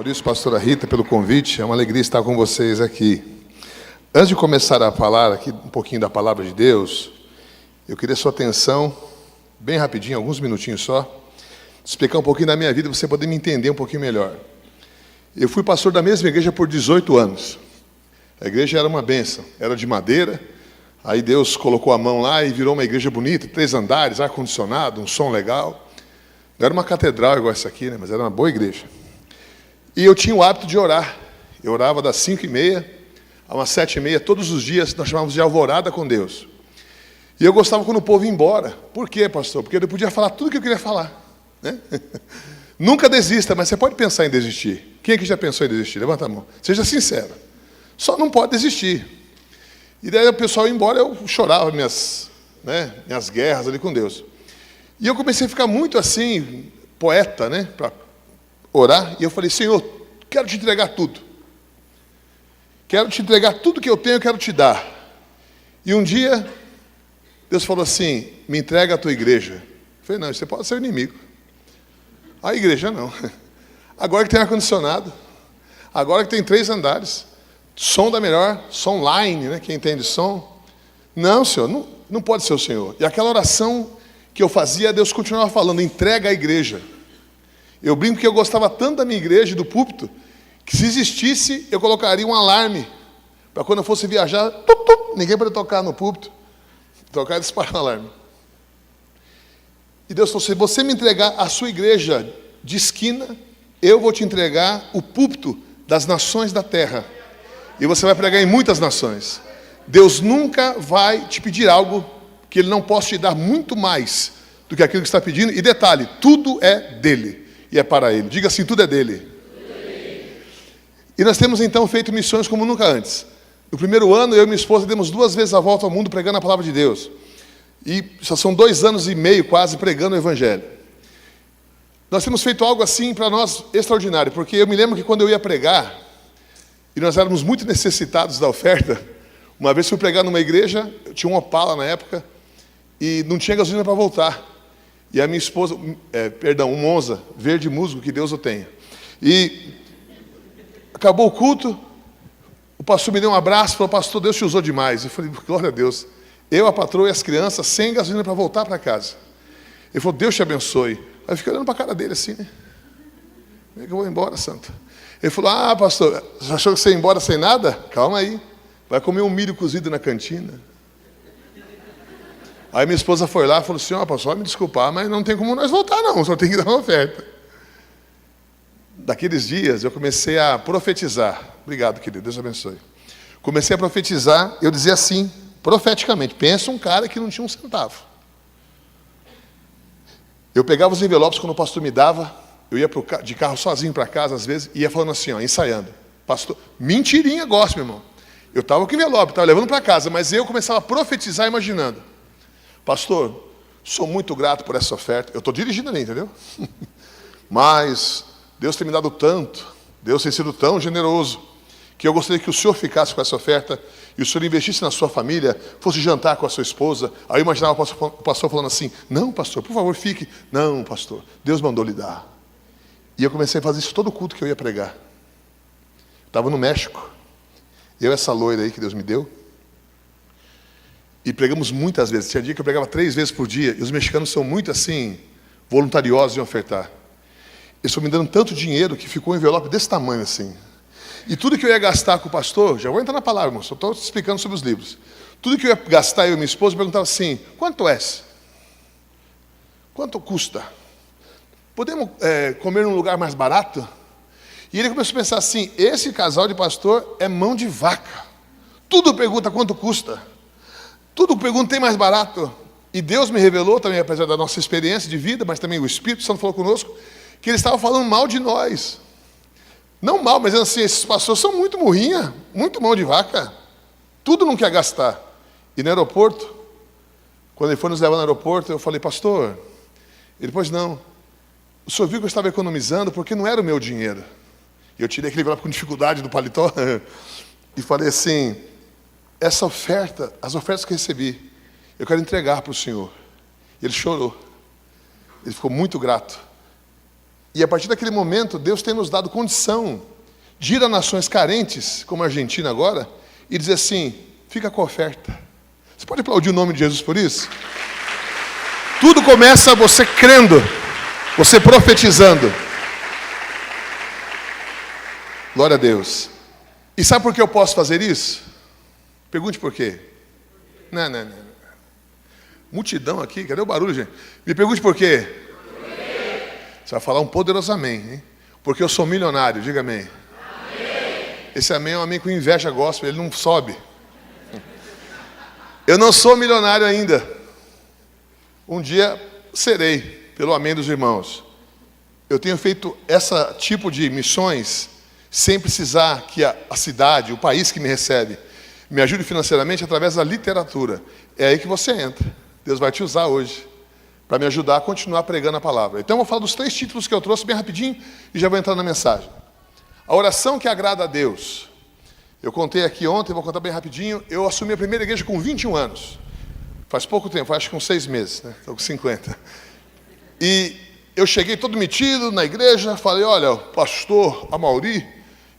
Maurício, pastora Rita, pelo convite. É uma alegria estar com vocês aqui. Antes de começar a falar aqui um pouquinho da palavra de Deus, eu queria sua atenção, bem rapidinho, alguns minutinhos só, explicar um pouquinho da minha vida para você poder me entender um pouquinho melhor. Eu fui pastor da mesma igreja por 18 anos. A igreja era uma bênção, era de madeira. Aí Deus colocou a mão lá e virou uma igreja bonita, 3 andares, ar-condicionado, um som legal. Não era uma catedral igual essa aqui, né? Mas era uma boa igreja. E eu tinha o hábito de orar. Eu orava das 5h30 a umas 7h30, todos os dias, nós chamávamos de alvorada com Deus. E eu gostava quando o povo ia embora. Por quê, pastor? Porque eu podia falar tudo o que eu queria falar, né? Nunca desista, mas você pode pensar em desistir. Quem aqui já pensou em desistir? Levanta a mão. Seja sincero. Só não pode desistir. E daí o pessoal ia embora, eu chorava minhas guerras ali com Deus. E eu comecei a ficar muito assim, poeta, né, para orar. E eu falei, Senhor, quero te entregar tudo. Quero te entregar tudo que eu tenho, eu quero te dar. E um dia, Deus falou assim, me entrega a tua igreja. Eu falei, não, você pode ser inimigo. A igreja não. Agora que tem ar-condicionado, agora que tem 3 andares, som da melhor, som line, né? Quem entende som. Não, Senhor, não pode ser o Senhor. E aquela oração que eu fazia, Deus continuava falando, entrega a igreja. Eu brinco que eu gostava tanto da minha igreja e do púlpito, que se existisse, eu colocaria um alarme, para quando eu fosse viajar, ninguém poderia tocar no púlpito, tocar e disparar o alarme. E Deus falou, se você me entregar a sua igreja de esquina, eu vou te entregar o púlpito das nações da terra. E você vai pregar em muitas nações. Deus nunca vai te pedir algo que Ele não possa te dar muito mais do que aquilo que está pedindo. E detalhe, tudo é dEle e é para Ele. Diga assim, tudo é dEle. E nós temos então feito missões como nunca antes. No primeiro ano, eu e minha esposa demos 2 vezes a volta ao mundo pregando a palavra de Deus. E já são 2 anos e meio quase pregando o Evangelho. Nós temos feito algo assim para nós extraordinário, porque eu me lembro que quando eu ia pregar, e nós éramos muito necessitados da oferta. Uma vez fui pregar numa igreja, eu tinha um Opala na época, e não tinha gasolina para voltar. E a minha esposa, um Monza, verde musgo, que Deus o tenha. E acabou o culto, o pastor me deu um abraço, falou, pastor, Deus te usou demais. Eu falei, glória a Deus. Eu, a patroa e as crianças, sem gasolina para voltar para casa. Ele falou, Deus te abençoe. Aí eu fiquei olhando para a cara dele assim, né? Como é que eu vou embora, santo? Ele falou, pastor, você achou que você ia embora sem nada? Calma aí, vai comer um milho cozido na cantina. Aí minha esposa foi lá e falou assim, pastor, vai me desculpar, mas não tem como nós voltar não, só tem que dar uma oferta. Daqueles dias eu comecei a profetizar. Obrigado, querido, Deus abençoe. Comecei a profetizar, eu dizia assim, profeticamente, pensa um cara que não tinha um centavo. Eu pegava os envelopes quando o pastor me dava, eu ia de carro sozinho para casa, às vezes, e ia falando assim, ensaiando. Pastor, mentirinha gosto, meu irmão. Eu estava com o envelope, estava levando para casa, mas eu começava a profetizar imaginando. Pastor, sou muito grato por essa oferta. Eu estou dirigindo ali, entendeu? Mas Deus tem me dado tanto, Deus tem sido tão generoso, que eu gostaria que o senhor ficasse com essa oferta e o senhor investisse na sua família, fosse jantar com a sua esposa. Aí eu imaginava o pastor falando assim, não, pastor, por favor, fique. Não, pastor, Deus mandou lhe dar. E eu comecei a fazer isso todo culto que eu ia pregar. Estava no México. Eu essa loira aí que Deus me deu. E pregamos muitas vezes. Tinha dia que eu pregava 3 vezes por dia. E os mexicanos são muito assim, voluntariosos em ofertar. Eles estão me dando tanto dinheiro que ficou um envelope desse tamanho assim. E tudo que eu ia gastar com o pastor, já vou entrar na palavra, irmão, só estou explicando sobre os livros. Tudo que eu ia gastar, eu e minha esposa, perguntava assim, quanto é? Quanto custa? Podemos comer num lugar mais barato? E ele começou a pensar assim, esse casal de pastor é mão de vaca. Tudo pergunta quanto custa. Tudo pergunta tem mais barato. E Deus me revelou também, apesar da nossa experiência de vida, mas também o Espírito Santo falou conosco, que ele estava falando mal de nós. Não mal, mas assim, esses pastores são muito murrinha, muito mão de vaca. Tudo não quer gastar. E no aeroporto, quando ele foi nos levar no aeroporto, eu falei, pastor, ele, pois não. O senhor viu que eu estava economizando porque não era o meu dinheiro. E eu tirei aquele envelope com dificuldade do paletó e falei assim, essa oferta, as ofertas que recebi, eu quero entregar para o senhor. E ele chorou. Ele ficou muito grato. E a partir daquele momento, Deus tem nos dado condição de ir a nações carentes, como a Argentina agora, e dizer assim, fica com a oferta. Você pode aplaudir o nome de Jesus por isso? Tudo começa você crendo, você profetizando. Glória a Deus. E sabe por que eu posso fazer isso? Pergunte por quê. Não. Multidão aqui, cadê o barulho, gente? Me pergunte por quê. Você vai falar um poderoso amém, hein? Porque eu sou milionário, diga amém. Amém. Esse amém é um amém com inveja gospel, ele não sobe. Eu não sou milionário ainda. Um dia serei, pelo amém dos irmãos. Eu tenho feito esse tipo de missões sem precisar que a cidade, o país que me recebe, me ajude financeiramente através da literatura. É aí que você entra. Deus vai te usar hoje para me ajudar a continuar pregando a palavra. Então eu vou falar dos 3 títulos que eu trouxe bem rapidinho e já vou entrar na mensagem. A oração que agrada a Deus. Eu contei aqui ontem, vou contar bem rapidinho. Eu assumi a primeira igreja com 21 anos. Faz pouco tempo, acho que com 6 meses, né? Estou com 50. E eu cheguei todo metido na igreja, falei, olha, o pastor Amauri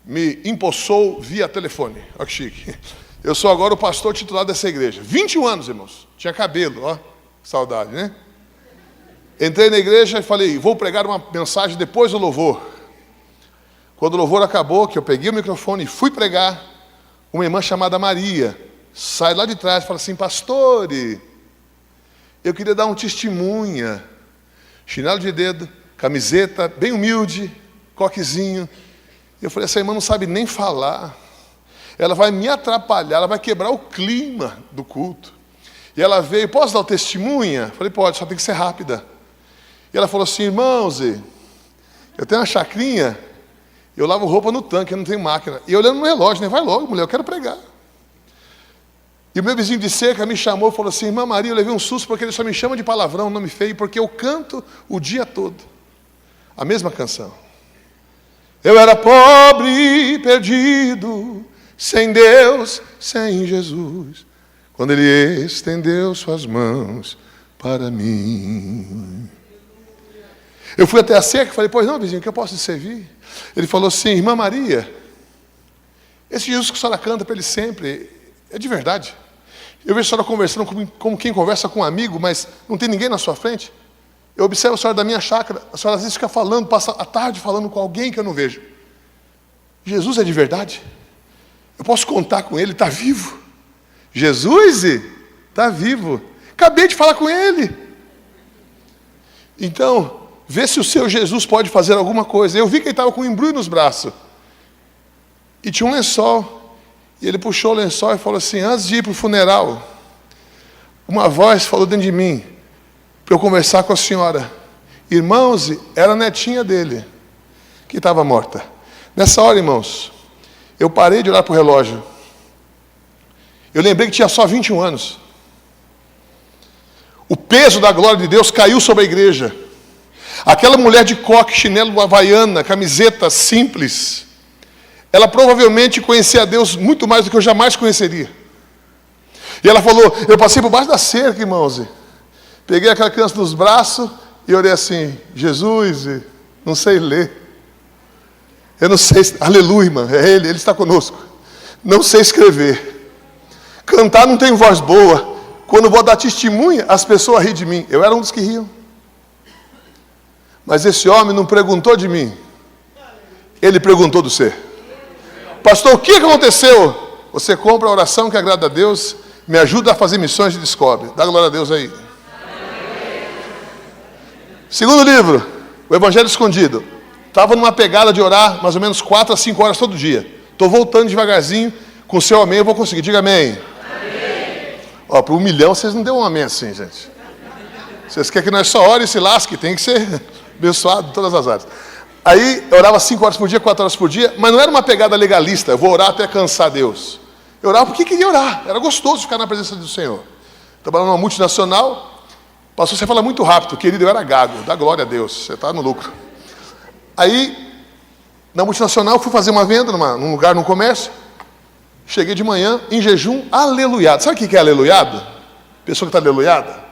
me empossou via telefone. Olha que chique. Eu sou agora o pastor titular dessa igreja. 21 anos, irmãos. Tinha cabelo, ó. Saudade, né? Entrei na igreja e falei, vou pregar uma mensagem depois do louvor. Quando o louvor acabou, que eu peguei o microfone e fui pregar, uma irmã chamada Maria sai lá de trás e fala assim, pastor, eu queria dar um testemunha. Chinelo de dedo, camiseta, bem humilde, coquezinho. Eu falei, essa irmã não sabe nem falar. Ela vai me atrapalhar, ela vai quebrar o clima do culto. E ela veio, posso dar o testemunha? Falei, pode, só tem que ser rápida. E ela falou assim, irmãos, eu tenho uma chacrinha, eu lavo roupa no tanque, eu não tenho máquina. E eu olhando no relógio, né? Vai logo, mulher, eu quero pregar. E o meu vizinho de cerca me chamou e falou assim, irmã Maria, eu levei um susto porque ele só me chama de palavrão, nome feio, porque eu canto o dia todo. A mesma canção. Eu era pobre, perdido, sem Deus, sem Jesus, quando Ele estendeu suas mãos para mim. Eu fui até a cerca e falei, pois não, vizinho, que eu posso te servir? Ele falou assim, irmã Maria, esse Jesus que a senhora canta para Ele sempre, é de verdade. Eu vejo a senhora conversando como quem conversa com um amigo, mas não tem ninguém na sua frente. Eu observo a senhora da minha chácara, a senhora às vezes fica falando, passa a tarde falando com alguém que eu não vejo. Jesus é de verdade? Eu posso contar com Ele, está vivo. Jesus está vivo. Acabei de falar com Ele. Então, vê se o seu Jesus pode fazer alguma coisa. Eu vi que ele estava com um embrulho nos braços. E tinha um lençol. E ele puxou o lençol e falou assim, antes de ir para o funeral, uma voz falou dentro de mim, para eu conversar com a senhora. Irmãos, era a netinha dele, que estava morta. Nessa hora, irmãos, eu parei de olhar para o relógio. Eu lembrei que tinha só 21 anos. O peso da glória de Deus caiu sobre a igreja. Aquela mulher de coque, chinelo havaiana, camiseta simples, ela provavelmente conhecia a Deus muito mais do que eu jamais conheceria. E ela falou, eu passei por baixo da cerca, irmãos, peguei aquela criança nos braços e orei assim, Jesus, não sei ler. Eu não sei, aleluia, irmã, é Ele está conosco. Não sei escrever. Cantar não tem voz boa. Quando vou dar testemunha, as pessoas riem de mim. Eu era um dos que riam. Mas esse homem não perguntou de mim. Ele perguntou do você. Pastor, o que aconteceu? Você compra a oração que agrada a Deus, me ajuda a fazer missões e descobre. Dá glória a Deus aí. Segundo livro, o Evangelho Escondido. Estava numa pegada de orar mais ou menos 4 a 5 horas todo dia. Estou voltando devagarzinho. Com o seu amém eu vou conseguir. Diga amém. Amém. Ó, para 1 milhão vocês não deu um amém assim, gente. Vocês querem que nós só ore e se lasque? Tem que ser abençoado em todas as áreas. Aí eu orava 5 horas por dia, 4 horas por dia, mas não era uma pegada legalista. Eu vou orar até cansar Deus. Eu orava porque queria orar. Era gostoso ficar na presença do Senhor. Trabalhando numa multinacional. Pastor, você fala muito rápido. Querido, eu era gago. Dá glória a Deus. Você está no lucro. Aí, na multinacional, fui fazer uma venda num lugar, num comércio. Cheguei de manhã, em jejum, aleluiado. Sabe o que é aleluiado? Pessoa que está aleluiada?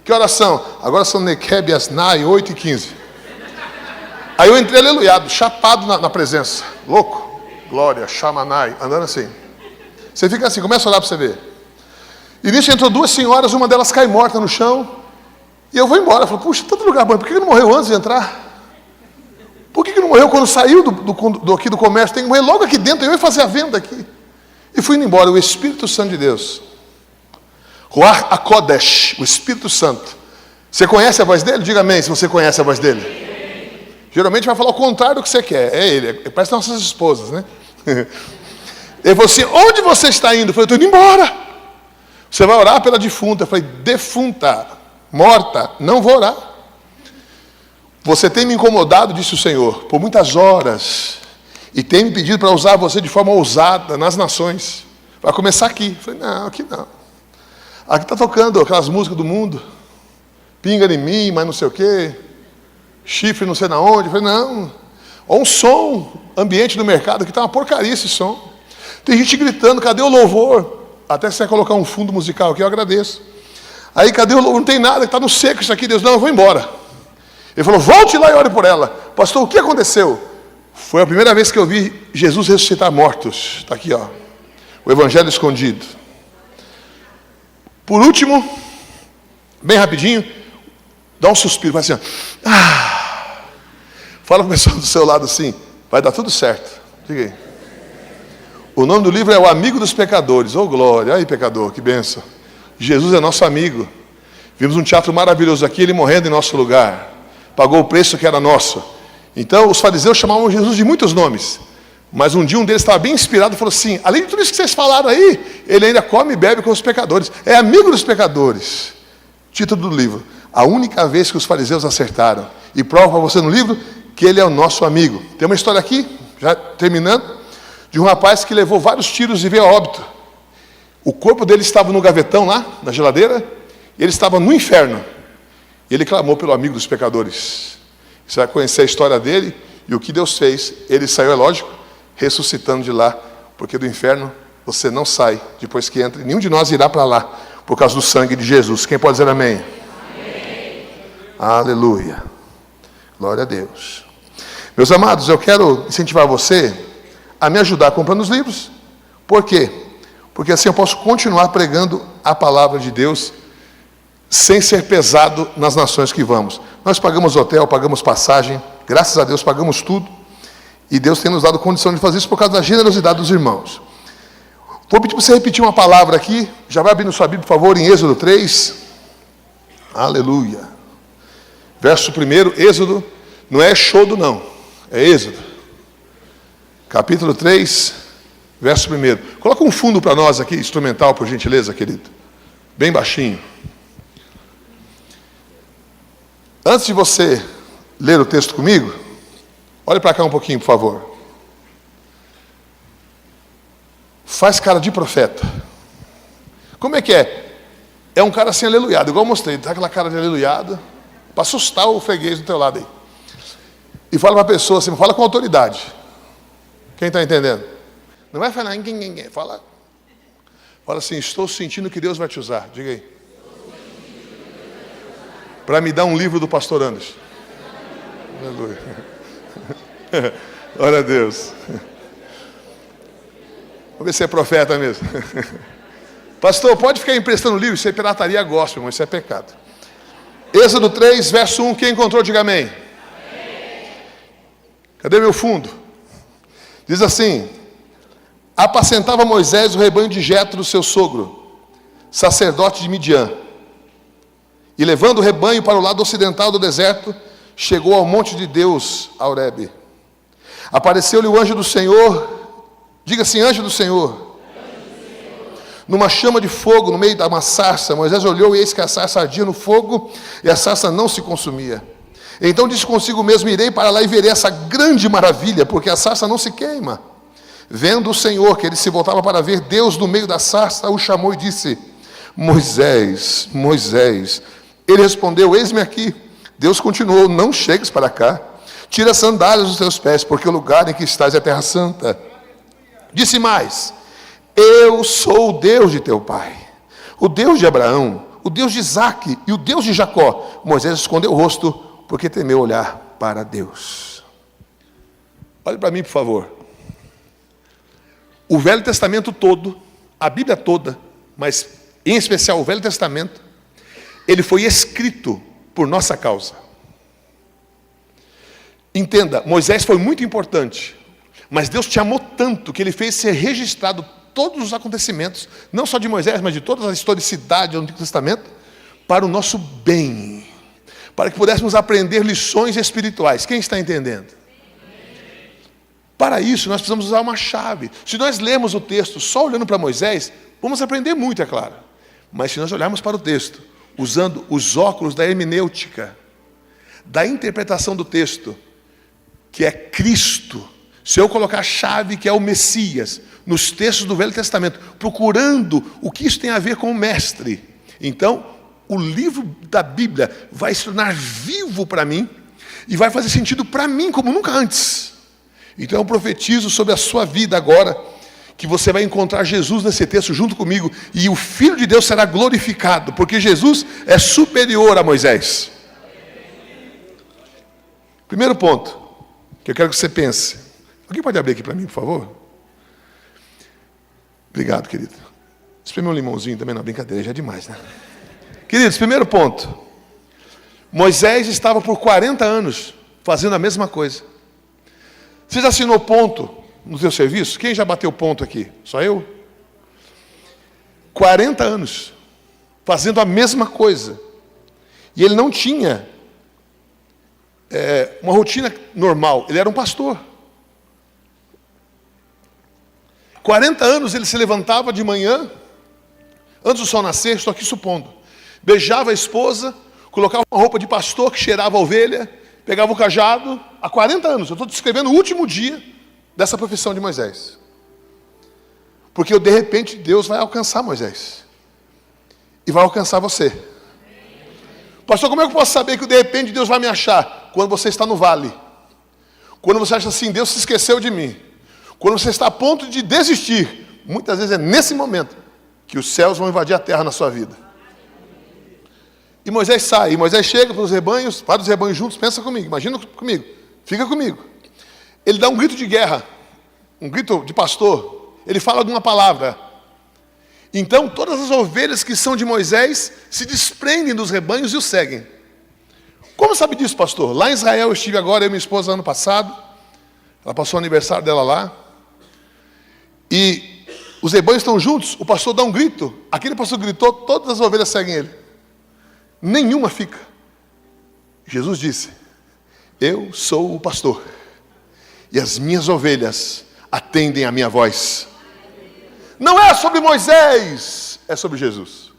Que horas são? Agora são Nequeb, Asnai, 8h15. Aí eu entrei aleluiado, chapado na presença. Louco. Glória, Shamanai, andando assim. Você fica assim, começa a olhar para você ver. E nisso entrou duas senhoras, uma delas cai morta no chão. E eu vou embora. Eu falo, puxa, tanto lugar bom, por que ele não morreu antes de entrar? Por que não morreu quando saiu aqui do comércio? Tem que morrer logo aqui dentro, eu ia fazer a venda aqui. E fui indo embora, o Espírito Santo de Deus. Ruach HaKodesh, o Espírito Santo. Você conhece a voz dele? Diga amém se você conhece a voz dele. Geralmente vai falar o contrário do que você quer. É ele, parece nossas esposas, né? Ele falou assim, onde você está indo? Eu falei, estou indo embora. Você vai orar pela defunta. Eu falei, defunta, morta, não vou orar. Você tem me incomodado, disse o Senhor, por muitas horas. E tem me pedido para usar você de forma ousada nas nações. Vai começar aqui. Eu falei, não, aqui não. Aqui está tocando aquelas músicas do mundo. Pinga em mim, mas não sei o quê. Chifre não sei na onde. Eu falei, não. Olha um som, ambiente do mercado, que está uma porcaria esse som. Tem gente gritando, cadê o louvor? Até se você colocar um fundo musical aqui, eu agradeço. Aí, cadê o louvor? Não tem nada, está no seco isso aqui. Deus, não, eu vou embora. Ele falou, volte lá e ore por ela. Pastor, o que aconteceu? Foi a primeira vez que eu vi Jesus ressuscitar mortos. Está aqui, ó. O Evangelho escondido. Por último, bem rapidinho, dá um suspiro, vai assim, ó. Fala para o pessoal do seu lado assim, vai dar tudo certo. Diga aí. O nome do livro é O Amigo dos Pecadores. Oh, glória, aí pecador, que bênção. Jesus é nosso amigo. Vimos um teatro maravilhoso aqui, ele morrendo em nosso lugar. Pagou o preço que era nosso. Então, os fariseus chamavam Jesus de muitos nomes. Mas um dia um deles estava bem inspirado e falou assim, além de tudo isso que vocês falaram aí, ele ainda come e bebe com os pecadores. É amigo dos pecadores. Título do livro. A única vez que os fariseus acertaram. E prova para você no livro que ele é o nosso amigo. Tem uma história aqui, já terminando, de um rapaz que levou vários tiros e veio a óbito. O corpo dele estava no gavetão lá, na geladeira, e ele estava no inferno. E ele clamou pelo amigo dos pecadores. Você vai conhecer a história dele e o que Deus fez. Ele saiu, é lógico, ressuscitando de lá, porque do inferno você não sai depois que entra. Nenhum de nós irá para lá, por causa do sangue de Jesus. Quem pode dizer amém? Amém. Aleluia. Glória a Deus. Meus amados, eu quero incentivar você a me ajudar comprando os livros. Por quê? Porque assim eu posso continuar pregando a palavra de Deus sem ser pesado nas nações que vamos. Nós pagamos hotel, pagamos passagem, graças a Deus pagamos tudo. E Deus tem nos dado condição de fazer isso por causa da generosidade dos irmãos. Vou pedir para você repetir uma palavra aqui. Já vai abrindo sua Bíblia, por favor, em Êxodo 3. Aleluia. Verso 1, Êxodo. Não é Exodo, não. É Êxodo. Capítulo 3, verso 1. Coloca um fundo para nós aqui, instrumental, por gentileza, querido. Bem baixinho. Antes de você ler o texto comigo, olhe para cá um pouquinho, por favor. Faz cara de profeta. Como é que é? É um cara assim aleluiado, igual eu mostrei. Dá aquela cara de aleluiado, para assustar o freguês do teu lado aí. E fala para a pessoa assim, fala com autoridade. Quem está entendendo? Não vai falar, fala assim, estou sentindo que Deus vai te usar. Diga aí. Para me dar um livro do pastor Anderson. Aleluia. Glória a Deus. Vamos ver se é profeta mesmo. Pastor, pode ficar emprestando livro? Isso é pirataria gospel, mas isso é pecado. Êxodo 3, verso 1. Quem encontrou, diga amém. Amém. Cadê meu fundo? Diz assim: apacentava Moisés o rebanho de Jetro, seu sogro, sacerdote de Midian. E levando o rebanho para o lado ocidental do deserto, chegou ao monte de Deus, a Horebe. Apareceu-lhe o anjo do Senhor, diga assim, anjo do Senhor, numa chama de fogo no meio de uma sarça. Moisés olhou e eis que a sarça ardia no fogo e a sarça não se consumia. Então disse consigo mesmo, irei para lá e verei essa grande maravilha, porque a sarça não se queima. Vendo o Senhor que ele se voltava para ver, Deus no meio da sarça o chamou e disse, Moisés, Moisés. Ele respondeu, eis-me aqui. Deus continuou, não chegues para cá. Tira as sandálias dos teus pés, porque o lugar em que estás é terra santa. Disse mais, eu sou o Deus de teu pai, o Deus de Abraão, o Deus de Isaque e o Deus de Jacó. Moisés escondeu o rosto, porque temeu olhar para Deus. Olhe para mim, por favor. O Velho Testamento todo, a Bíblia toda, mas em especial o Velho Testamento, ele foi escrito por nossa causa. Entenda, Moisés foi muito importante, mas Deus te amou tanto que ele fez ser registrado todos os acontecimentos, não só de Moisés, mas de toda a historicidade do Antigo Testamento, para o nosso bem, para que pudéssemos aprender lições espirituais. Quem está entendendo? Para isso, nós precisamos usar uma chave. Se nós lermos o texto só olhando para Moisés, vamos aprender muito, é claro. Mas se nós olharmos para o texto, usando os óculos da hermenêutica, da interpretação do texto, que é Cristo, se eu colocar a chave que é o Messias, nos textos do Velho Testamento, procurando o que isso tem a ver com o Mestre, então, o livro da Bíblia vai se tornar vivo para mim, e vai fazer sentido para mim como nunca antes. Então eu profetizo sobre a sua vida agora, que você vai encontrar Jesus nesse texto junto comigo, e o Filho de Deus será glorificado, porque Jesus é superior a Moisés. Primeiro ponto, que eu quero que você pense. Alguém pode abrir aqui para mim, por favor? Obrigado, querido. Espreme um limãozinho também, não, brincadeira, já é demais, né? Queridos, primeiro ponto. Moisés estava por 40 anos fazendo a mesma coisa. Você já assinou ponto no seu serviço? Quem já bateu ponto aqui? Só eu? 40 anos fazendo a mesma coisa. E ele não tinha uma rotina normal. Ele era um pastor. 40 anos ele se levantava de manhã, antes do sol nascer, estou aqui supondo. Beijava a esposa, colocava uma roupa de pastor que cheirava a ovelha, pegava o cajado, há 40 anos, eu estou descrevendo o último dia dessa profissão de Moisés. Porque de repente Deus vai alcançar Moisés. E vai alcançar você. Pastor, como é que eu posso saber que de repente Deus vai me achar? Quando você está no vale. Quando você acha assim, Deus se esqueceu de mim. Quando você está a ponto de desistir. Muitas vezes é nesse momento que os céus vão invadir a terra na sua vida. E Moisés sai, e Moisés chega para os rebanhos, vários rebanhos juntos, pensa comigo, imagina comigo, fica comigo. Ele dá um grito de guerra, um grito de pastor, ele fala de uma palavra. Então todas as ovelhas que são de Moisés se desprendem dos rebanhos e o seguem. Como sabe disso, pastor? Lá em Israel eu estive agora, eu e minha esposa ano passado, ela passou o aniversário dela lá, e os rebanhos estão juntos, o pastor dá um grito, aquele pastor gritou, todas as ovelhas seguem ele. Nenhuma fica. Jesus disse, eu sou o pastor, e as minhas ovelhas atendem a minha voz. Não é sobre Moisés, é sobre Jesus.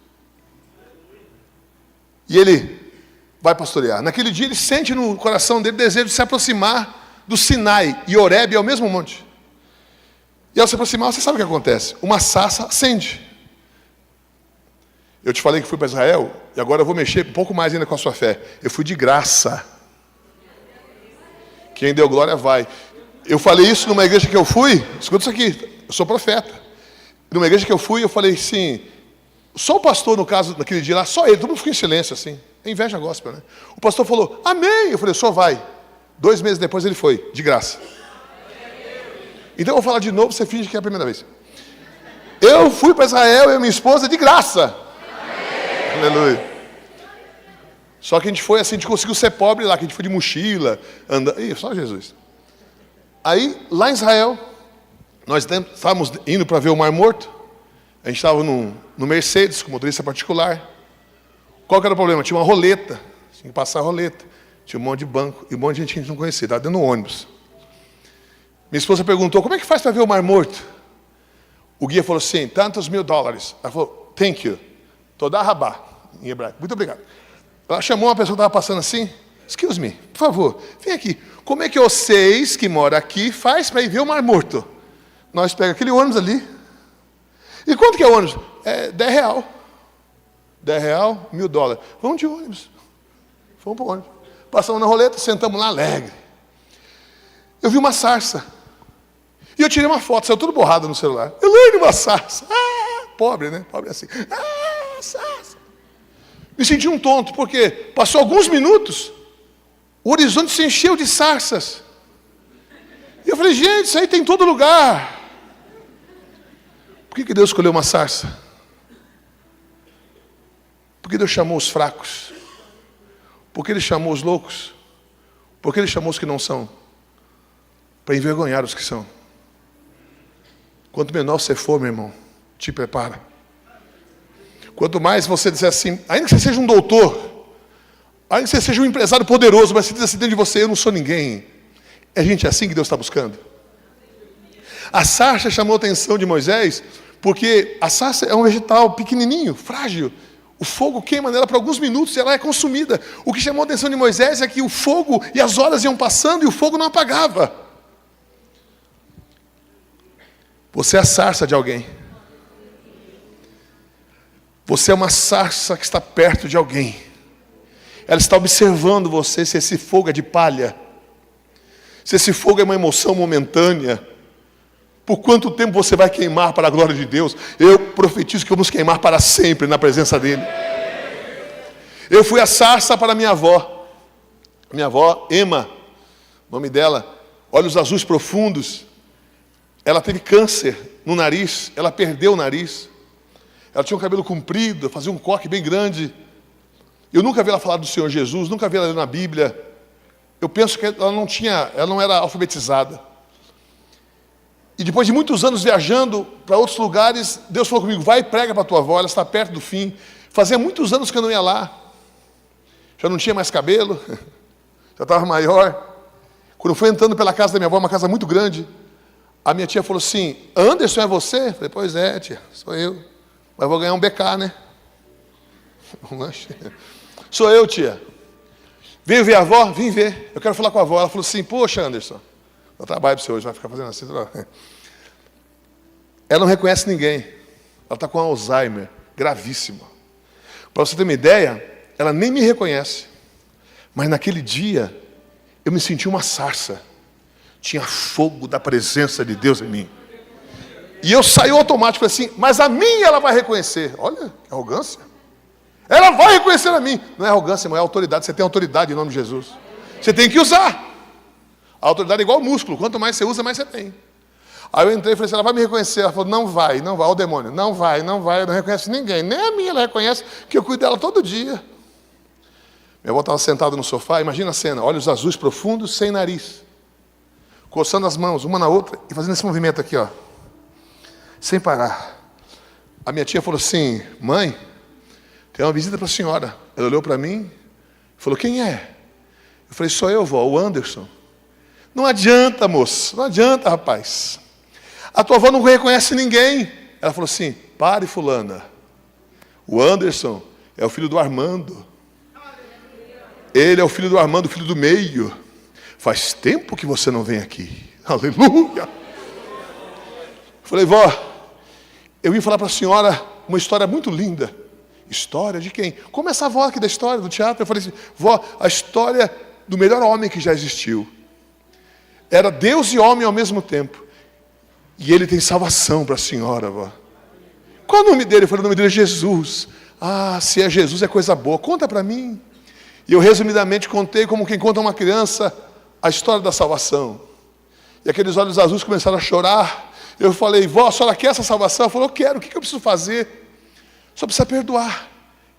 E ele vai pastorear. Naquele dia ele sente no coração dele o desejo de se aproximar do Sinai, e Horebe é o mesmo monte. E ao se aproximar, você sabe o que acontece? Uma sarça acende. Eu te falei que fui para Israel, e agora eu vou mexer um pouco mais ainda com a sua fé. Eu fui de graça. Quem deu glória vai. Eu falei isso numa igreja que eu fui, escuta isso aqui, eu sou profeta. Numa igreja que eu fui, eu falei assim, só o pastor, no caso, naquele dia lá, só ele, todo mundo ficou em silêncio assim. É inveja gospel, né? O pastor falou, amém. Eu falei, só vai. 2 meses depois ele foi, de graça. Então eu vou falar de novo, você finge que é a primeira vez. Eu fui para Israel, eu e minha esposa, de graça. Aleluia. Só que a gente foi assim, a gente conseguiu ser pobre lá, que a gente foi de mochila, andando. Ih, só Jesus. Aí, lá em Israel, nós estávamos indo para ver o Mar Morto. A gente estava no Mercedes, com motorista particular. Qual que era o problema? Tinha uma roleta, tinha que passar a roleta. Tinha um monte de banco e um monte de gente que a gente não conhecia, estava dentro do ônibus. Minha esposa perguntou, como é que faz para ver o Mar Morto? O guia falou assim, tantos $1.000. Ela falou, thank you. Toda rabá, em hebraico. Muito obrigado. Ela chamou uma pessoa que estava passando assim. Excuse me, por favor, vem aqui. Como é que vocês que moram aqui faz para ir ver o Mar Morto? Nós pegamos aquele ônibus ali. E quanto que é o ônibus? É R$10. R$10, $1.000. Vamos de ônibus. Fomos para o ônibus. Passamos na roleta, sentamos lá alegre. Eu vi uma sarça. E eu tirei uma foto, saiu tudo borrado no celular. Eu lembro uma sarça. Ah, pobre, né? Pobre assim. Ah, sarça. Me senti um tonto, porque passou alguns minutos, o horizonte se encheu de sarças. E eu falei, gente, isso aí tem em todo lugar. Por que Deus escolheu uma sarça? Por que Deus chamou os fracos? Por que Ele chamou os loucos? Por que Ele chamou os que não são? Para envergonhar os que são. Quanto menor você for, meu irmão, te prepara. Quanto mais você disser assim, ainda que você seja um doutor, ainda que você seja um empresário poderoso, mas você diz assim dentro de você, eu não sou ninguém. É gente assim que Deus está buscando. A sarça chamou a atenção de Moisés, porque a sarça é um vegetal pequenininho, frágil. O fogo queima nela por alguns minutos e ela é consumida. O que chamou a atenção de Moisés é que o fogo e as horas iam passando e o fogo não apagava. Você é a sarça de alguém. Você é uma sarça que está perto de alguém. Ela está observando você se esse fogo é de palha. Se esse fogo é uma emoção momentânea. Por quanto tempo você vai queimar para a glória de Deus? Eu profetizo que vamos queimar para sempre na presença dEle. Eu fui a sarça para minha avó. Minha avó, Emma, o nome dela, olhos azuis profundos. Ela teve câncer no nariz, ela perdeu o nariz. Ela tinha um cabelo comprido, fazia um coque bem grande. Eu nunca vi ela falar do Senhor Jesus, nunca vi ela ler na Bíblia. Eu penso que ela não era alfabetizada. E depois de muitos anos viajando para outros lugares, Deus falou comigo, vai e prega para a tua avó, ela está perto do fim. Fazia muitos anos que eu não ia lá. Já não tinha mais cabelo, já estava maior. Quando eu fui entrando pela casa da minha avó, uma casa muito grande, a minha tia falou assim, Anderson, é você? Eu falei, pois é, tia, sou eu. Mas vou ganhar um BK, né? Um lanche. Sou eu, tia. Veio ver a avó? Vim ver. Eu quero falar com a avó. Ela falou assim, poxa, Anderson, eu trabalho para você hoje, vai ficar fazendo assim. Ela não reconhece ninguém. Ela está com Alzheimer, gravíssimo. Para você ter uma ideia, ela nem me reconhece. Mas naquele dia, eu me senti uma sarça. Tinha fogo da presença de Deus em mim. E eu saí automático assim, mas a minha ela vai reconhecer. Olha, que arrogância. Ela vai reconhecer a mim. Não é arrogância, não é autoridade. Você tem autoridade em nome de Jesus. Você tem que usar. A autoridade é igual ao músculo. Quanto mais você usa, mais você tem. Aí eu entrei e falei assim, ela vai me reconhecer. Ela falou, não vai. Olha o demônio. Não vai, não reconhece ninguém. Nem a minha ela reconhece, que eu cuido dela todo dia. Minha avó estava sentada no sofá, imagina a cena, olhos azuis profundos, sem nariz. Coçando as mãos, uma na outra, e fazendo esse movimento aqui, ó. Sem parar. A minha tia falou assim, mãe, tem uma visita para a senhora. Ela olhou para mim, falou, quem é? Eu falei, sou eu, vó, o Anderson. Não adianta, moço, não adianta, rapaz. A tua avó não reconhece ninguém. Ela falou assim, pare, fulana. O Anderson é o filho do Armando. Ele é o filho do Armando, o filho do meio. Faz tempo que você não vem aqui. Aleluia. Falei, vó, eu vim falar para a senhora uma história muito linda. História de quem? Como essa avó aqui da história, do teatro. Eu falei assim, vó, a história do melhor homem que já existiu. Era Deus e homem ao mesmo tempo. E ele tem salvação para a senhora, vó. Qual é o nome dele? Eu falei, o nome dele é Jesus. Ah, se é Jesus é coisa boa. Conta para mim. E eu resumidamente contei como quem conta a uma criança a história da salvação. E aqueles olhos azuis começaram a chorar. Eu falei, vó, a senhora quer essa salvação? Ela falou, eu quero, o que eu preciso fazer? Só precisa perdoar.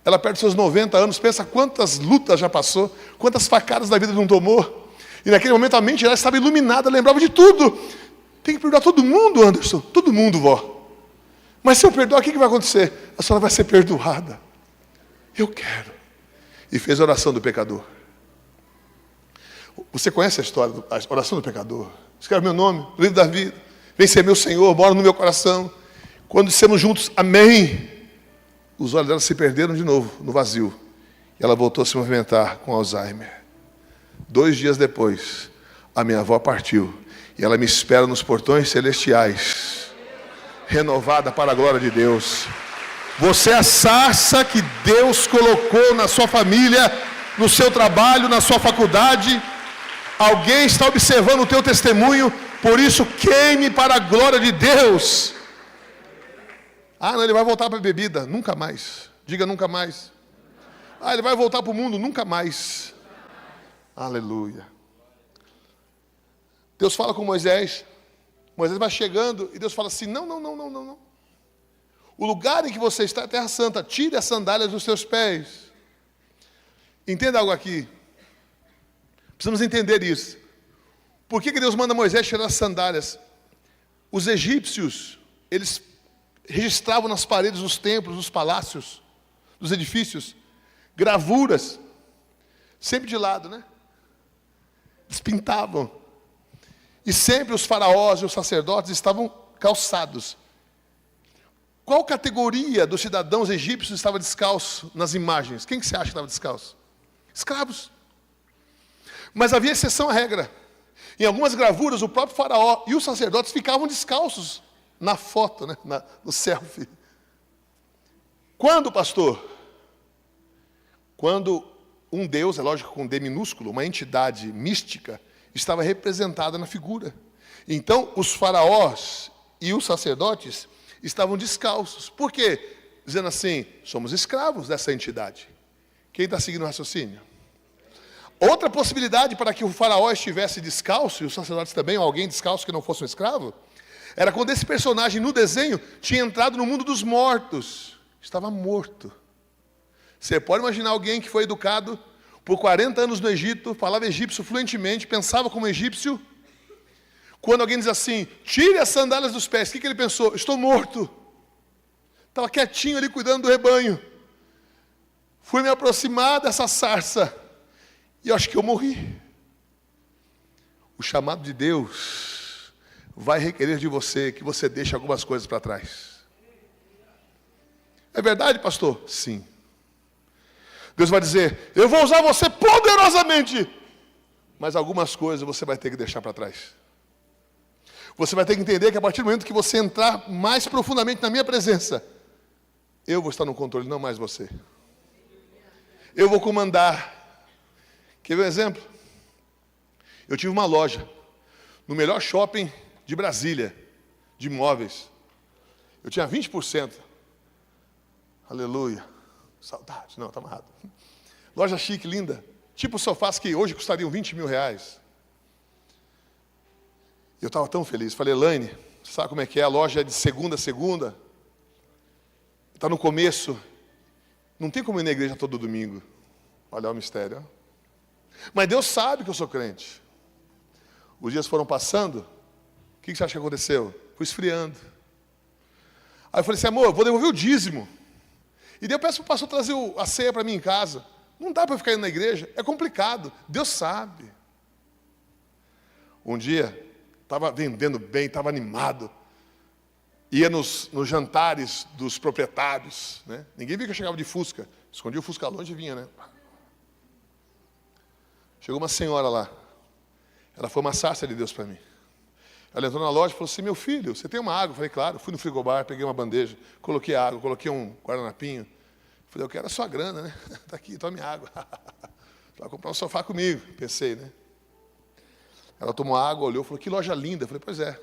Ela perde seus 90 anos, pensa quantas lutas já passou, quantas facadas da vida não tomou. E naquele momento a mente dela estava iluminada, lembrava de tudo. Tem que perdoar todo mundo, Anderson, todo mundo, vó. Mas se eu perdoar, o que vai acontecer? A senhora vai ser perdoada. Eu quero. E fez a oração do pecador. Você conhece a história da oração do pecador? Escreve meu nome, no livro da vida. Vem ser meu Senhor, mora no meu coração. Quando dissemos juntos, amém. Os olhos dela se perderam de novo, no vazio. E ela voltou a se movimentar com Alzheimer. 2 dias depois, a minha avó partiu. E ela me espera nos portões celestiais. Renovada para a glória de Deus. Você é a sarça que Deus colocou na sua família, no seu trabalho, na sua faculdade. Alguém está observando o teu testemunho, por isso queime para a glória de Deus. Ah, não, ele vai voltar para a bebida, nunca mais. Diga nunca mais. Ah, ele vai voltar para o mundo, nunca mais. Aleluia. Deus fala com Moisés. Moisés vai chegando e Deus fala assim, não, não, não, não, não, não. O lugar em que você está é terra santa. Tire as sandálias dos seus pés. Entenda algo aqui. Precisamos entender isso. Por que Deus manda Moisés tirar as sandálias? Os egípcios, eles registravam nas paredes dos templos, dos palácios, dos edifícios, gravuras, sempre de lado, né? Eles pintavam. E sempre os faraós e os sacerdotes estavam calçados. Qual categoria dos cidadãos egípcios estava descalço nas imagens? Quem que você acha que estava descalço? Escravos. Mas havia exceção à regra. Em algumas gravuras, o próprio faraó e os sacerdotes ficavam descalços na foto, né? No selfie. Quando, pastor? Quando um Deus, é lógico com D minúsculo, uma entidade mística, estava representada na figura. Então, os faraós e os sacerdotes estavam descalços. Por quê? Dizendo assim, somos escravos dessa entidade. Quem está seguindo o raciocínio? Outra possibilidade para que o faraó estivesse descalço, e os sacerdotes também, ou alguém descalço que não fosse um escravo, era quando esse personagem no desenho tinha entrado no mundo dos mortos. Estava morto. Você pode imaginar alguém que foi educado por 40 anos no Egito, falava egípcio fluentemente, pensava como egípcio. Quando alguém diz assim, tire as sandálias dos pés, o que ele pensou? Estou morto. Estava quietinho ali cuidando do rebanho. Fui me aproximar dessa sarça. E eu acho que eu morri. O chamado de Deus vai requerer de você que você deixe algumas coisas para trás. É verdade, pastor? Sim. Deus vai dizer, eu vou usar você poderosamente. Mas algumas coisas você vai ter que deixar para trás. Você vai ter que entender que a partir do momento que você entrar mais profundamente na minha presença, eu vou estar no controle, não mais você. Eu vou comandar. Quer ver um exemplo? Eu tive uma loja no melhor shopping de Brasília, de imóveis. Eu tinha 20%. Aleluia. Saudade. Não, está amarrado. Loja chique, linda. Tipo sofás que hoje custariam 20 mil reais. Eu estava tão feliz. Falei, Elaine, sabe como é que é? A loja é de segunda a segunda. Está no começo. Não tem como ir na igreja todo domingo. Olha o mistério. Ó. Mas Deus sabe que eu sou crente. Os dias foram passando. O que você acha que aconteceu? Fui esfriando. Aí eu falei assim, amor, vou devolver o dízimo. E daí eu peço para o pastor trazer a ceia para mim em casa. Não dá para eu ficar indo na igreja. É complicado. Deus sabe. Um dia, estava vendendo bem, estava animado. Ia nos jantares dos proprietários. Né? Ninguém via que eu chegava de Fusca. Escondia o Fusca longe e vinha, né? Chegou uma senhora lá. Ela foi uma sarça de Deus para mim. Ela entrou na loja e falou assim, meu filho, você tem uma água? Eu falei, claro. Fui no frigobar, peguei uma bandeja, coloquei água, coloquei um guardanapinho. Falei, eu quero a sua grana, né? Está aqui, tome água. Vai comprar um sofá comigo. Pensei, né? Ela tomou água, olhou, falou, que loja linda. Eu falei, pois é.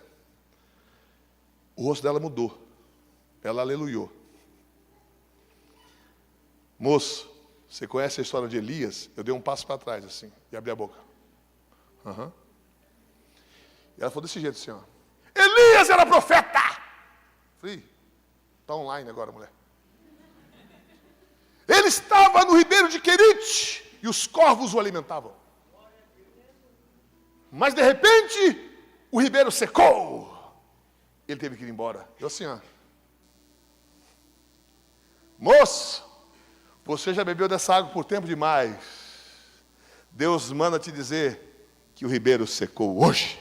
O rosto dela mudou. Ela aleluiou. Moço, você conhece a história de Elias? Eu dei um passo para trás, assim, e abri a boca. Uhum. E ela falou desse jeito assim, ó. Elias era profeta! Falei, está online agora, mulher. Ele estava no ribeiro de Querite, e os corvos o alimentavam. Mas, de repente, o ribeiro secou. Ele teve que ir embora. Eu assim, ó. Moço, você já bebeu dessa água por tempo demais. Deus manda te dizer que o ribeiro secou hoje.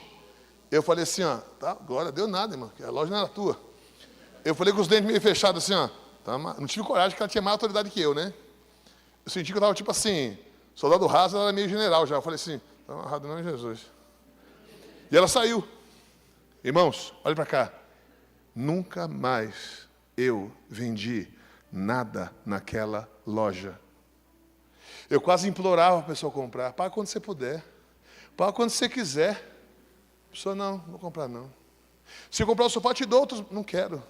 Eu falei assim, ó, tá, agora deu nada, irmão, que a loja não era tua. Eu falei com os dentes meio fechados assim, ó. Tá, não tive coragem, porque ela tinha mais autoridade que eu, né? Eu senti que eu estava tipo assim, soldado raso, ela era meio general já. Eu falei assim, tá amarrado não, Jesus. E ela saiu. Irmãos, olha para cá. Nunca mais eu vendi nada naquela loja. Eu quase implorava a pessoa comprar. Paga quando você puder. Paga quando você quiser. A pessoa, não vou comprar não. Se eu comprar o sofá, te dou outros. Não quero.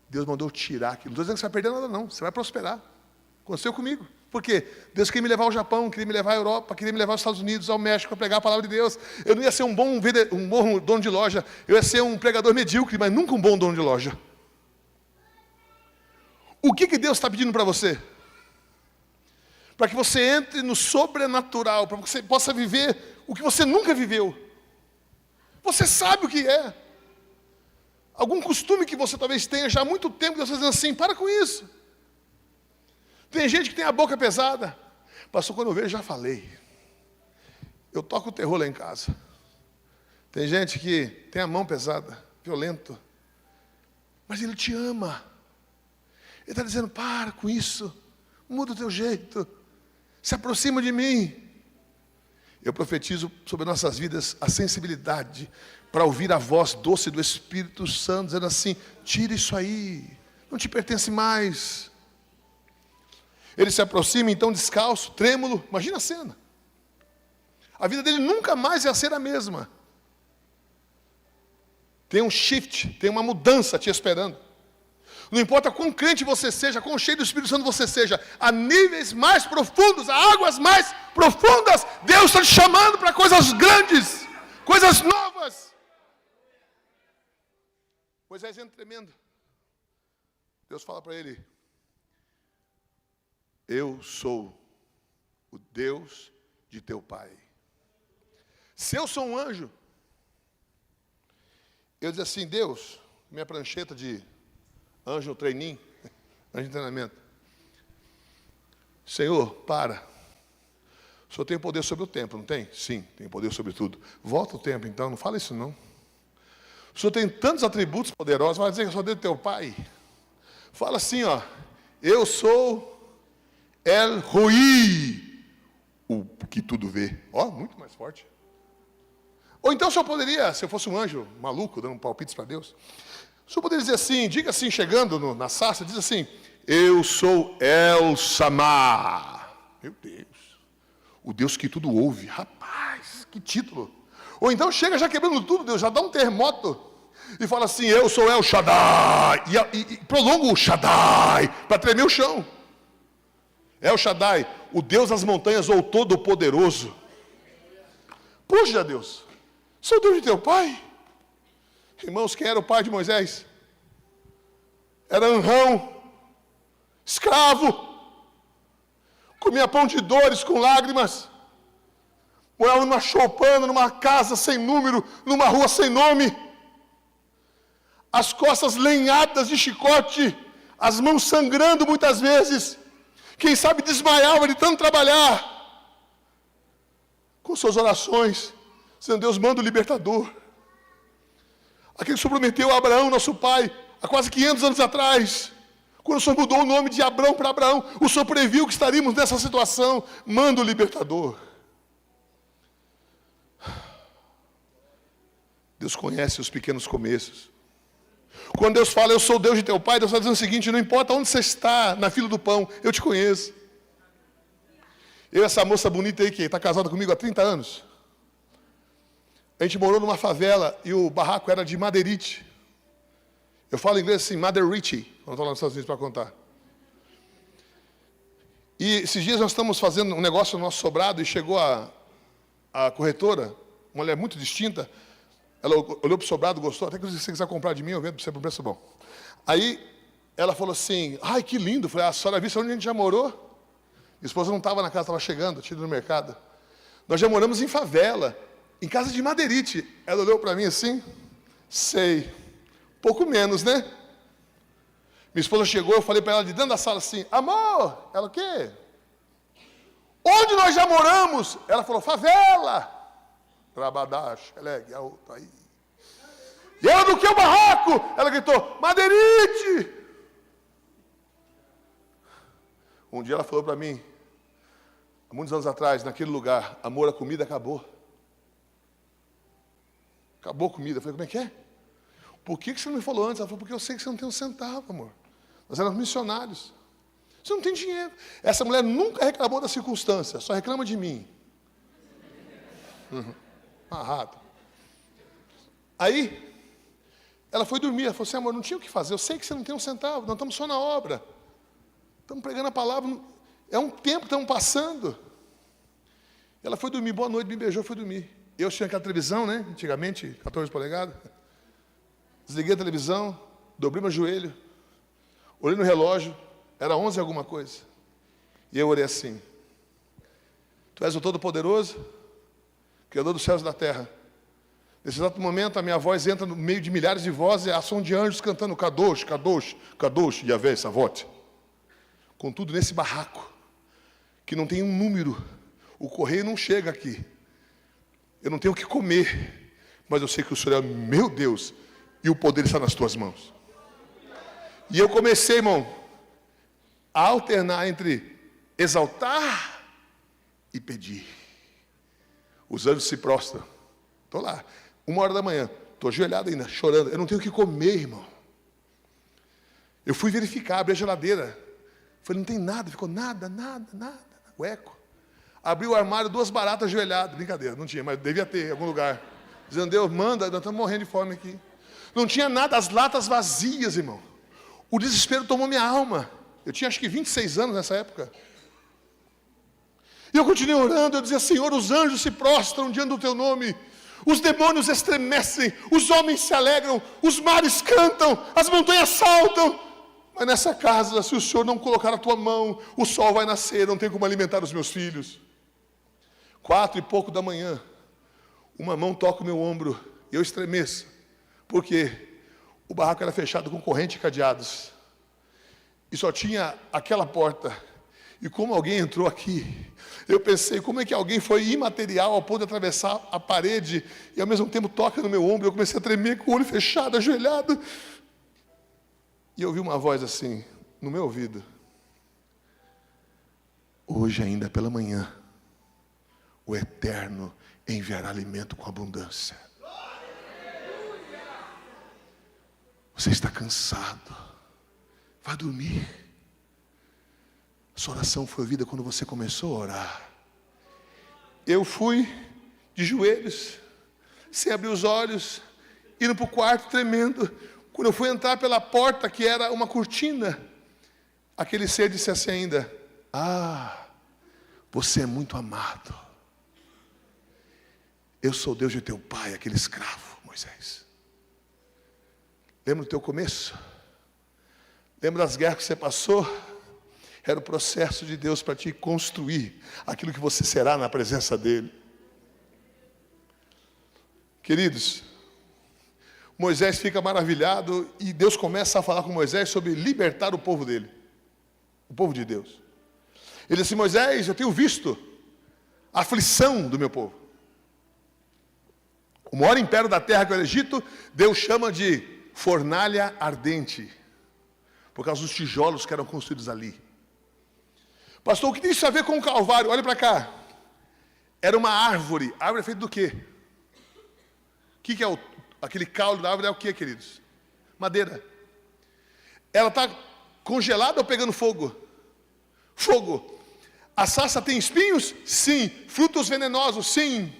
Deus mandou tirar aquilo. Não estou dizendo que você vai perder nada não. Você vai prosperar. Aconteceu comigo. Por quê? Deus queria me levar ao Japão, queria me levar à Europa, queria me levar aos Estados Unidos, ao México, para pregar a palavra de Deus. Eu não ia ser um bom dono de loja, eu ia ser um pregador medíocre, mas nunca um bom dono de loja. O que Deus está pedindo para você? Para que você entre no sobrenatural, para que você possa viver o que você nunca viveu. Você sabe o que é. Algum costume que você talvez tenha já há muito tempo, Deus está dizendo assim, para com isso. Tem gente que tem a boca pesada. Pastor, quando eu vejo, já falei. Eu toco o terror lá em casa. Tem gente que tem a mão pesada, violento. Mas Ele te ama. Ele está dizendo, para com isso. Muda o teu jeito. Se aproxima de mim. Eu profetizo sobre nossas vidas a sensibilidade para ouvir a voz doce do Espírito Santo, dizendo assim, tira isso aí, não te pertence mais. Ele se aproxima então descalço, trêmulo, imagina a cena. A vida dele nunca mais ia ser a mesma. Tem um shift, tem uma mudança te esperando. Não importa quão crente você seja, quão cheio do Espírito Santo você seja, a níveis mais profundos, a águas mais profundas, Deus está te chamando para coisas grandes, coisas novas. Moisés entra tremendo. Deus fala para ele, eu sou o Deus de teu pai. Se eu sou um anjo, eu diz assim, Deus, minha prancheta de anjo treininho, anjo de treinamento. Senhor, para. O Senhor tem poder sobre o tempo, não tem? Sim, tem poder sobre tudo. Volta o tempo então, não fala isso não. O Senhor tem tantos atributos poderosos, vai dizer que eu sou Deus do teu pai. Fala assim, ó, eu sou El Roi, o que tudo vê. Ó, muito mais forte. Ou então o Senhor poderia, se eu fosse um anjo maluco, dando palpites para Deus, o Senhor poderia dizer assim, diga assim, chegando na sarça, diz assim, eu sou El Samar. Meu Deus, o Deus que tudo ouve. Rapaz, que título. Ou então chega já quebrando tudo, Deus já dá um terremoto e fala assim, eu sou El Shaddai. E prolonga o Shaddai para tremer o chão. El Shaddai, o Deus das montanhas ou Todo-Poderoso. Puxa, Deus, sou o Deus de teu pai. Irmãos, quem era o pai de Moisés? Era Anrão, escravo, comia pão de dores com lágrimas, morava numa choupana, numa casa sem número, numa rua sem nome, as costas lenhadas de chicote, as mãos sangrando muitas vezes, quem sabe desmaiava de tanto trabalhar, com suas orações, dizendo, Deus manda o libertador. Aquele que o Senhor prometeu a Abraão, nosso pai, há quase 500 anos atrás. Quando o Senhor mudou o nome de Abrão para Abraão, o Senhor previu que estaríamos nessa situação. Manda o libertador. Deus conhece os pequenos começos. Quando Deus fala, eu sou o Deus de teu pai, Deus está dizendo o seguinte, não importa onde você está, na fila do pão, eu te conheço. Eu, essa moça bonita aí, que está casada comigo há 30 anos, a gente morou numa favela e o barraco era de madeirite. Eu falo em inglês assim, madeirite, quando estou lá nos Estados Unidos para contar. E esses dias nós estamos fazendo um negócio no nosso sobrado e chegou a corretora, uma mulher muito distinta, ela olhou para o sobrado, gostou, até que se você quiser comprar de mim, eu vendo para você por um preço bom. Aí ela falou assim, ai que lindo, eu falei, a senhora viu onde a gente já morou? Minha esposa não estava na casa, estava chegando, tinha ido no mercado. Nós já moramos em favela, em casa de madeirite. Ela olhou para mim assim, sei, pouco menos, né? Minha esposa chegou, eu falei para ela de dentro da sala assim, amor, ela o quê? Onde nós já moramos? Ela falou, favela. Rabadash, Eleg, a outra aí. E ela do que o barraco? Ela gritou, madeirite. Um dia ela falou para mim, há muitos anos atrás, naquele lugar, amor, a comida acabou. Acabou a comida. Eu falei, como é que é? Por que você não me falou antes? Ela falou, porque eu sei que você não tem um centavo, amor. Nós éramos missionários. Você não tem dinheiro. Essa mulher nunca reclamou da circunstância, só reclama de mim. Amarrado. Aí, ela foi dormir. Ela falou assim, amor, não tinha o que fazer. Eu sei que você não tem um centavo. Nós estamos só na obra. Estamos pregando a palavra. É um tempo que estamos passando. Ela foi dormir, boa noite, me beijou, foi dormir. Eu tinha aquela televisão, né? Antigamente, 14 polegadas. Desliguei a televisão, dobrei meu joelho, olhei no relógio, era 11 alguma coisa. E eu orei assim: Tu és o Todo-Poderoso, Criador dos céus e da terra. Nesse exato momento, a minha voz entra no meio de milhares de vozes, é a som de anjos cantando Kadosh, Kadosh, Kadosh, Yahvé, Savote. Contudo, nesse barraco, que não tem um número, o correio não chega aqui. Eu não tenho o que comer, mas eu sei que o Senhor é meu Deus, e o poder está nas tuas mãos. E eu comecei, irmão, a alternar entre exaltar e pedir. Os anjos se prostram. Estou lá, 1h da manhã, estou ajoelhado ainda, chorando. Eu não tenho o que comer, irmão. Eu fui verificar, abri a geladeira. Falei, não tem nada. Ficou nada. O eco. Abri o armário, 2 baratas ajoelhadas. Brincadeira, não tinha, mas devia ter em algum lugar. Dizendo, Deus, manda, nós estamos morrendo de fome aqui. Não tinha nada, as latas vazias, irmão. O desespero tomou minha alma. Eu tinha acho que 26 anos nessa época. E eu continuei orando, eu dizia, Senhor, os anjos se prostram diante do teu nome. Os demônios estremecem, os homens se alegram, os mares cantam, as montanhas saltam. Mas nessa casa, se o Senhor não colocar a tua mão, o sol vai nascer, não tem como alimentar os meus filhos. 4 e pouco da manhã, uma mão toca o meu ombro, e eu estremeço, porque o barraco era fechado com corrente e cadeados, e só tinha aquela porta. E como alguém entrou aqui, eu pensei, como é que alguém foi imaterial ao ponto de atravessar a parede e ao mesmo tempo toca no meu ombro. Eu comecei a tremer com o olho fechado, ajoelhado. E eu ouvi uma voz assim, no meu ouvido: hoje ainda pela manhã, o Eterno enviará alimento com abundância. Você está cansado, vá dormir. Sua oração foi ouvida quando você começou a orar. Eu fui de joelhos, sem abrir os olhos, indo para o quarto tremendo. Quando eu fui entrar pela porta, que era uma cortina, aquele ser disse assim ainda: ah, você é muito amado. Eu sou Deus de teu pai, aquele escravo, Moisés. Lembra do teu começo? Lembra das guerras que você passou? Era o processo de Deus para te construir aquilo que você será na presença dEle. Queridos, Moisés fica maravilhado e Deus começa a falar com Moisés sobre libertar o povo dele, o povo de Deus. Ele diz assim: Moisés, eu tenho visto a aflição do meu povo. O maior império da terra, que é o Egito, Deus chama de fornalha ardente, por causa dos tijolos que eram construídos ali. Pastor, o que tem isso a ver com o Calvário? Olha para cá. Era uma árvore. A árvore é feita do quê? O que é aquele caule da árvore? É o quê, queridos? Madeira. Ela está congelada ou pegando fogo? Fogo. A sarça tem espinhos? Sim. Frutos venenosos? Sim.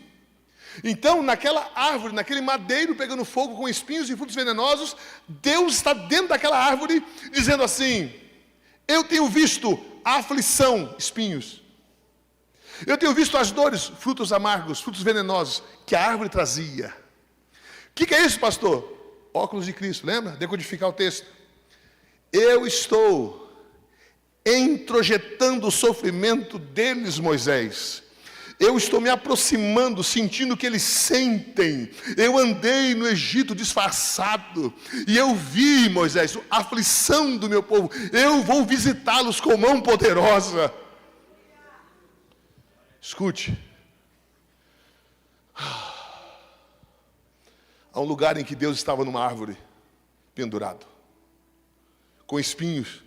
Então, naquela árvore, naquele madeiro pegando fogo com espinhos e frutos venenosos, Deus está dentro daquela árvore dizendo assim: eu tenho visto a aflição, espinhos. Eu tenho visto as dores, frutos amargos, frutos venenosos, que a árvore trazia. O que é isso, pastor? Óculos de Cristo, lembra? Decodificar o texto. Eu estou introjetando o sofrimento deles, Moisés. Eu estou me aproximando, sentindo o que eles sentem. Eu andei no Egito disfarçado, e eu vi, Moisés, a aflição do meu povo. Eu vou visitá-los com mão poderosa. Escute. Há um lugar em que Deus estava numa árvore, pendurado, com espinhos,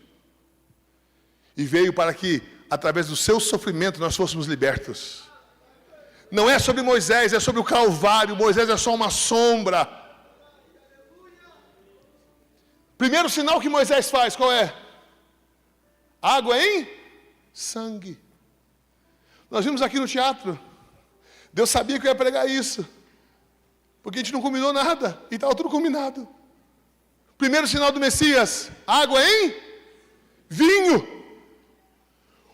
e veio para que, através do seu sofrimento, nós fôssemos libertos. Não é sobre Moisés, é sobre o Calvário. Moisés é só uma sombra. Primeiro sinal que Moisés faz, qual é? Água em sangue. Nós vimos aqui no teatro. Deus sabia que eu ia pregar isso, porque a gente não combinou nada, e estava tudo combinado. Primeiro sinal do Messias: água em vinho.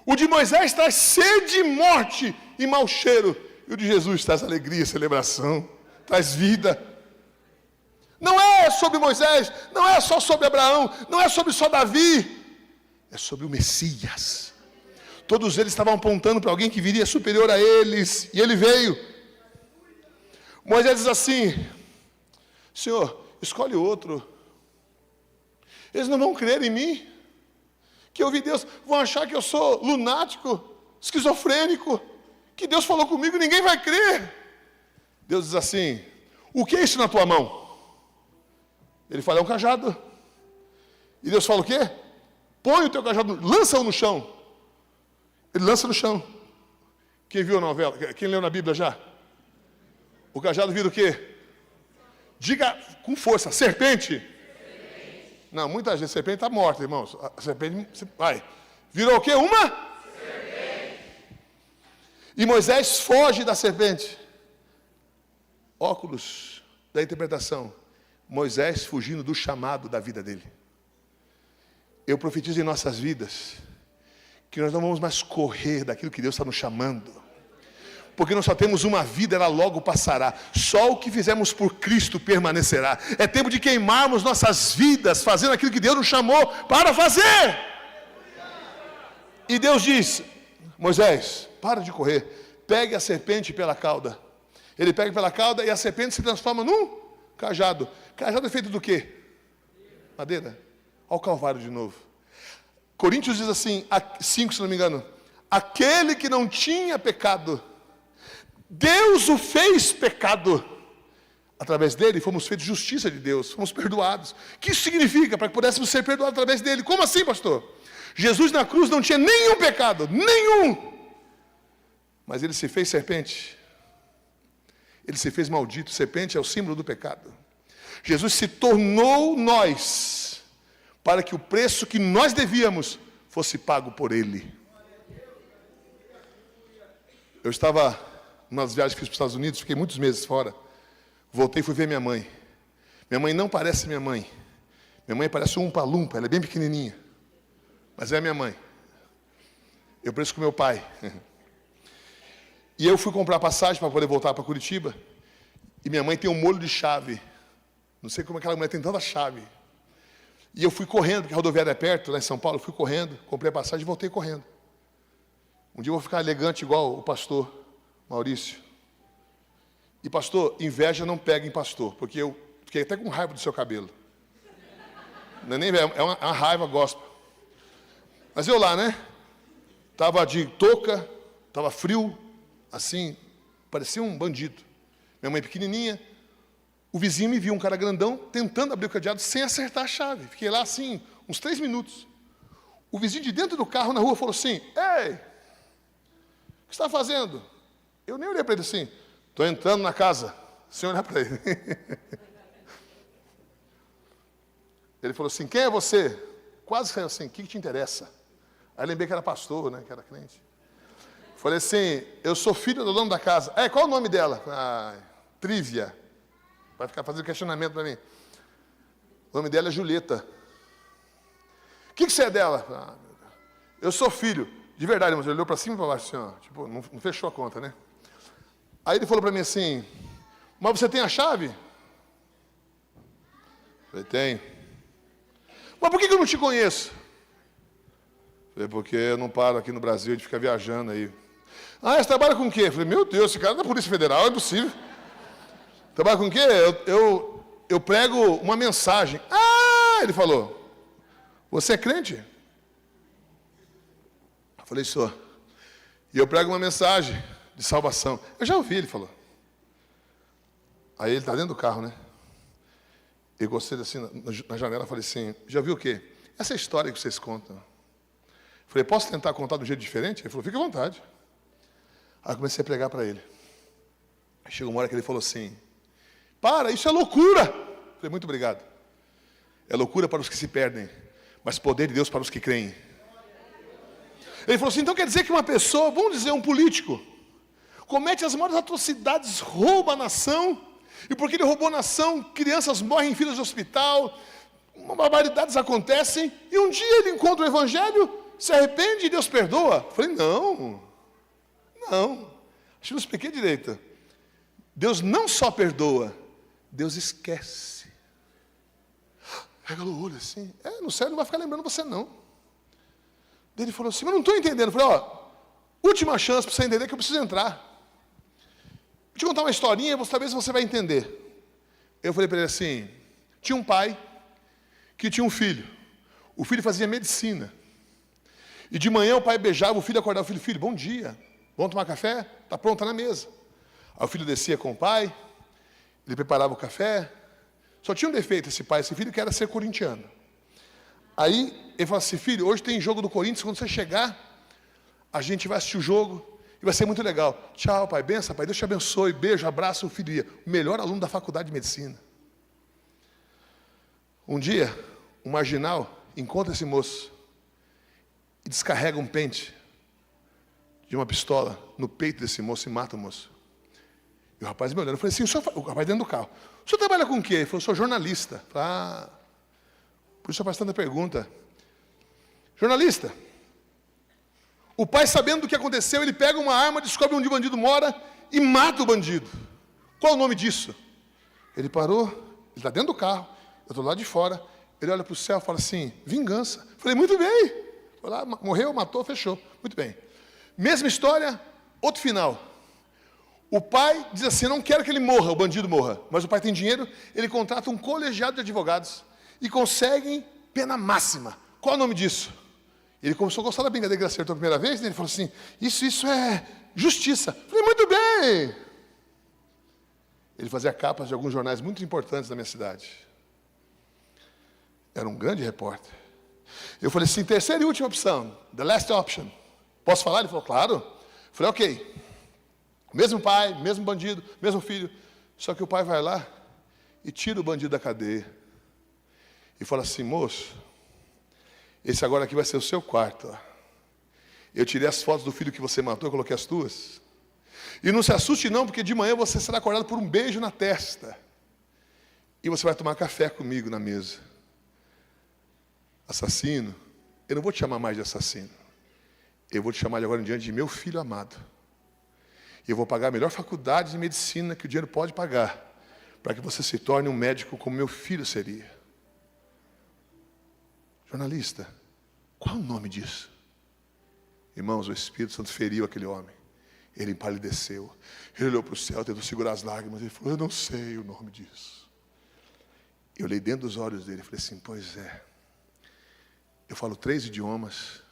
O de Moisés traz sede, morte e mau cheiro. E o de Jesus traz alegria, celebração, traz vida. Não é sobre Moisés, não é só sobre Abraão, não é sobre só Davi. É sobre o Messias. Todos eles estavam apontando para alguém que viria superior a eles. E ele veio. Moisés diz assim: Senhor, escolhe outro. Eles não vão crer em mim. Que eu vi Deus, vão achar que eu sou lunático, esquizofrênico, que Deus falou comigo e ninguém vai crer. Deus diz assim: o que é isso na tua mão? Ele fala: é um cajado. E Deus fala o quê? Põe o teu cajado, lança-o no chão. Ele lança no chão. Quem viu a novela? Quem leu na Bíblia já? O cajado vira o quê? Diga com força: serpente. Não, muita gente, serpente está morta, irmãos. A serpente, vai. Virou o quê? Uma? Serpente. E Moisés foge da serpente. Óculos da interpretação. Moisés fugindo do chamado da vida dele. Eu profetizo em nossas vidas que nós não vamos mais correr daquilo que Deus está nos chamando. Porque nós só temos uma vida, ela logo passará. Só o que fizemos por Cristo permanecerá. É tempo de queimarmos nossas vidas, fazendo aquilo que Deus nos chamou para fazer. E Deus diz: Moisés, para de correr, pegue a serpente pela cauda. Ele pega pela cauda e a serpente se transforma num cajado. Cajado é feito do quê? Madeira. Olha o Calvário de novo. Coríntios diz assim, 5 se não me engano: aquele que não tinha pecado, Deus o fez pecado. Através dele fomos feitos justiça de Deus, fomos perdoados. O que isso significa? Para que pudéssemos ser perdoados através dele. Como assim, pastor? Jesus na cruz não tinha nenhum pecado, nenhum. Mas ele se fez serpente. Ele se fez maldito. Serpente é o símbolo do pecado. Jesus se tornou nós, para que o preço que nós devíamos fosse pago por ele. Eu estava umas viagens que fiz para os Estados Unidos, fiquei muitos meses fora. Voltei e fui ver minha mãe. Minha mãe não parece minha mãe. Minha mãe parece um Umpa-Lumpa, ela é bem pequenininha. Mas é a minha mãe. Eu pareço com meu pai. E eu fui comprar passagem para poder voltar para Curitiba. E minha mãe tem um molho de chave. Não sei como aquela mulher tem tanta chave. E eu fui correndo, porque a rodoviária é perto, lá em São Paulo. Eu fui correndo, comprei a passagem e voltei correndo. Um dia eu vou ficar elegante igual o pastor Maurício. E pastor, inveja não pega em pastor, porque eu fiquei até com raiva do seu cabelo. Não é nem é uma raiva gospel. Mas eu lá, né? Tava de touca, tava frio, assim, parecia um bandido. Minha mãe pequenininha. O vizinho me viu, um cara grandão, tentando abrir o cadeado sem acertar a chave. Fiquei lá assim, uns 3 minutos. O vizinho de dentro do carro na rua falou assim: ei, o que você está fazendo? Eu nem olhei para ele assim: estou entrando na casa, sem olhar para ele. Ele falou assim: quem é você? Quase saiu assim: o que te interessa? Aí lembrei que era pastor, né, que era crente. Falei assim: eu sou filho do dono da casa. Qual é o nome dela? Trívia. Vai ficar fazendo questionamento para mim. O nome dela é Julieta. O que você é dela? Eu sou filho. De verdade, mas ele olhou para cima e para baixo assim, ó, tipo, não fechou a conta, né? Aí ele falou para mim assim: mas você tem a chave? Eu falei: tenho. Mas por que eu não te conheço? Eu falei: porque eu não paro aqui no Brasil, a gente fica viajando aí. Você trabalha com o quê? Eu falei: meu Deus, esse cara é da Polícia Federal, é impossível. Trabalha com o quê? Eu prego uma mensagem. Ele falou: você é crente? Eu falei: sou. E eu prego uma mensagem de salvação. Eu já ouvi, ele falou. Aí ele está dentro do carro, né? Eu gostei assim, na janela, falei assim: já viu o quê? Essa história que vocês contam. Eu falei: posso tentar contar de um jeito diferente? Ele falou: fica à vontade. Aí eu comecei a pregar para ele. Aí chegou uma hora que ele falou assim: para, isso é loucura. Eu falei: muito obrigado. É loucura para os que se perdem, mas poder de Deus para os que creem. Ele falou assim: então quer dizer que uma pessoa, vamos dizer um político, comete as maiores atrocidades, rouba a nação, e porque ele roubou a nação, crianças morrem em filas de hospital, barbaridades acontecem, e um dia ele encontra o evangelho se arrepende e Deus perdoa? Eu falei, não. Acho que não expliquei direito. Deus não só perdoa, Deus esquece. Regalou o olho assim. No céu não vai ficar lembrando você não. Daí ele falou assim, mas não estou entendendo. Eu falei, última chance para você entender que eu preciso entrar. Vou te contar uma historinha, talvez você vai entender. Eu falei para ele assim, tinha um pai que tinha um filho. O filho fazia medicina. E de manhã o pai beijava o filho, acordava o filho, filho, bom dia, vamos tomar café? Está pronto, está na mesa. Aí o filho descia com o pai, ele preparava o café. Só tinha um defeito esse pai, esse filho, que era ser corintiano. Aí ele falou assim, filho, hoje tem jogo do Corinthians, quando você chegar, a gente vai assistir o jogo e vai ser muito legal. Tchau, pai, benção, pai, Deus te abençoe, beijo, abraço, o filho ia. O melhor aluno da faculdade de medicina. Um dia, um marginal encontra esse moço e descarrega um pente de uma pistola no peito desse moço e mata o moço. E o rapaz me olhando, eu falei assim, o rapaz dentro do carro, o senhor trabalha com o quê? Ele falou, sou jornalista. Eu falei, por isso eu faço tanta pergunta. Jornalista. O pai, sabendo do que aconteceu, ele pega uma arma, descobre onde o bandido mora e mata o bandido. Qual o nome disso? Ele parou, ele está dentro do carro, eu estou lá de fora, ele olha para o céu e fala assim, vingança. Eu falei, muito bem. Foi lá, morreu, matou, fechou. Muito bem. Mesma história, outro final. O pai diz assim, não quero que ele morra, o bandido morra. Mas o pai tem dinheiro, ele contrata um colegiado de advogados e conseguem pena máxima. Qual é o nome disso? Ele começou a gostar da brincadeira que ele acertou a primeira vez, e ele falou assim, isso é justiça. Eu falei, muito bem. Ele fazia capas de alguns jornais muito importantes da minha cidade. Era um grande repórter. Eu falei assim, terceira e última opção, the last option. Posso falar? Ele falou, claro. Eu falei, ok. Mesmo pai, mesmo bandido, mesmo filho. Só que o pai vai lá e tira o bandido da cadeia. E fala assim, moço, esse agora aqui vai ser o seu quarto. Ó. Eu tirei as fotos do filho que você matou, eu coloquei as tuas. E não se assuste não, porque de manhã você será acordado por um beijo na testa. E você vai tomar café comigo na mesa. Assassino, eu não vou te chamar mais de assassino. Eu vou te chamar de agora em diante de meu filho amado. E eu vou pagar a melhor faculdade de medicina que o dinheiro pode pagar, para que você se torne um médico como meu filho seria. Jornalista, qual é o nome disso? Irmãos, o Espírito Santo feriu aquele homem. Ele empalideceu. Ele olhou para o céu, tentou segurar as lágrimas. Ele falou, eu não sei o nome disso. Eu olhei dentro dos olhos dele e falei assim, pois é. Eu falo 3 idiomas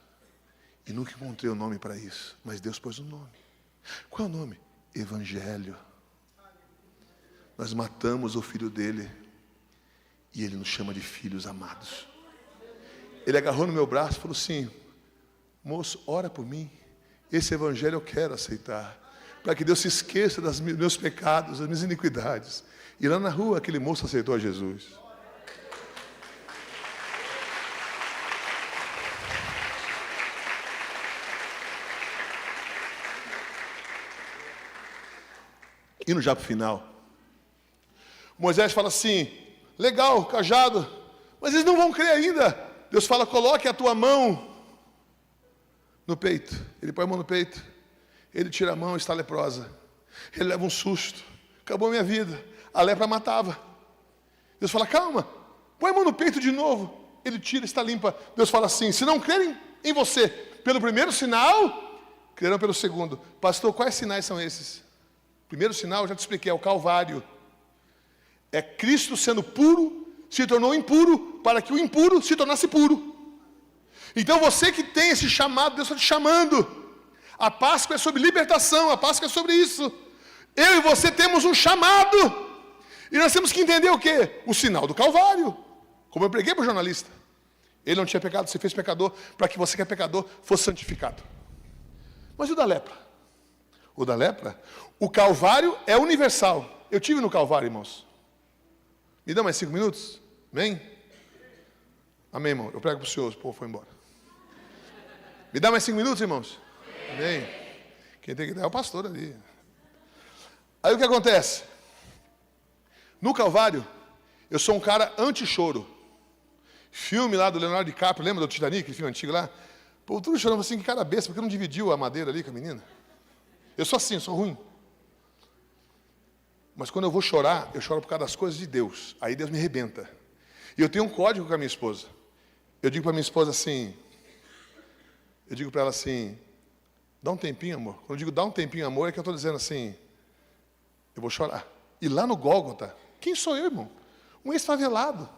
e nunca encontrei o nome para isso. Mas Deus pôs um nome. Qual é o nome? Evangelho. Nós matamos o filho dele e ele nos chama de filhos amados. Ele agarrou no meu braço e falou assim, moço, ora por mim. Esse evangelho eu quero aceitar. Para que Deus se esqueça dos meus pecados, das minhas iniquidades. E lá na rua aquele moço aceitou a Jesus. Indo já para o final. Moisés fala assim, legal, cajado, mas eles não vão crer ainda. Deus fala, coloque a tua mão no peito. Ele põe a mão no peito, ele tira a mão e está leprosa. Ele leva um susto, acabou a minha vida. A lepra matava. Deus fala, calma, põe a mão no peito de novo. Ele tira, está limpa. Deus fala assim, se não crerem em você pelo primeiro sinal, crerão pelo segundo. Pastor, quais sinais são esses? Primeiro sinal, eu já te expliquei, é o Calvário. É Cristo sendo puro, se tornou impuro, para que o impuro se tornasse puro. Então você que tem esse chamado, Deus está te chamando. A Páscoa é sobre libertação, a Páscoa é sobre isso. Eu e você temos um chamado. E nós temos que entender o quê? O sinal do Calvário. Como eu preguei para o jornalista. Ele não tinha pecado, se fez pecador, para que você que é pecador fosse santificado. Mas e o da lepra? O da lepra? O Calvário é universal. Eu tive no Calvário, irmãos. Me dá mais 5 minutos? Amém? Amém, irmão. Eu prego para o senhor, o povo foi embora. Me dá mais 5 minutos, irmãos? Amém. Quem tem que dar é o pastor ali. Aí o que acontece? No Calvário, eu sou um cara anti-choro. Filme lá do Leonardo DiCaprio, lembra do Titanic, aquele filme antigo lá? povo tudo chorando assim, que cara besta, porque não dividiu a madeira ali com a menina? Eu sou assim, eu sou ruim. Mas quando eu vou chorar, eu choro por causa das coisas de Deus. Aí Deus me arrebenta. E eu tenho um código com a minha esposa. Eu digo para minha esposa assim, eu digo para ela assim, dá um tempinho, amor. Quando eu digo dá um tempinho, amor, é que eu estou dizendo assim, eu vou chorar. E lá no Gólgota, quem sou eu, irmão? Um ex-favelado.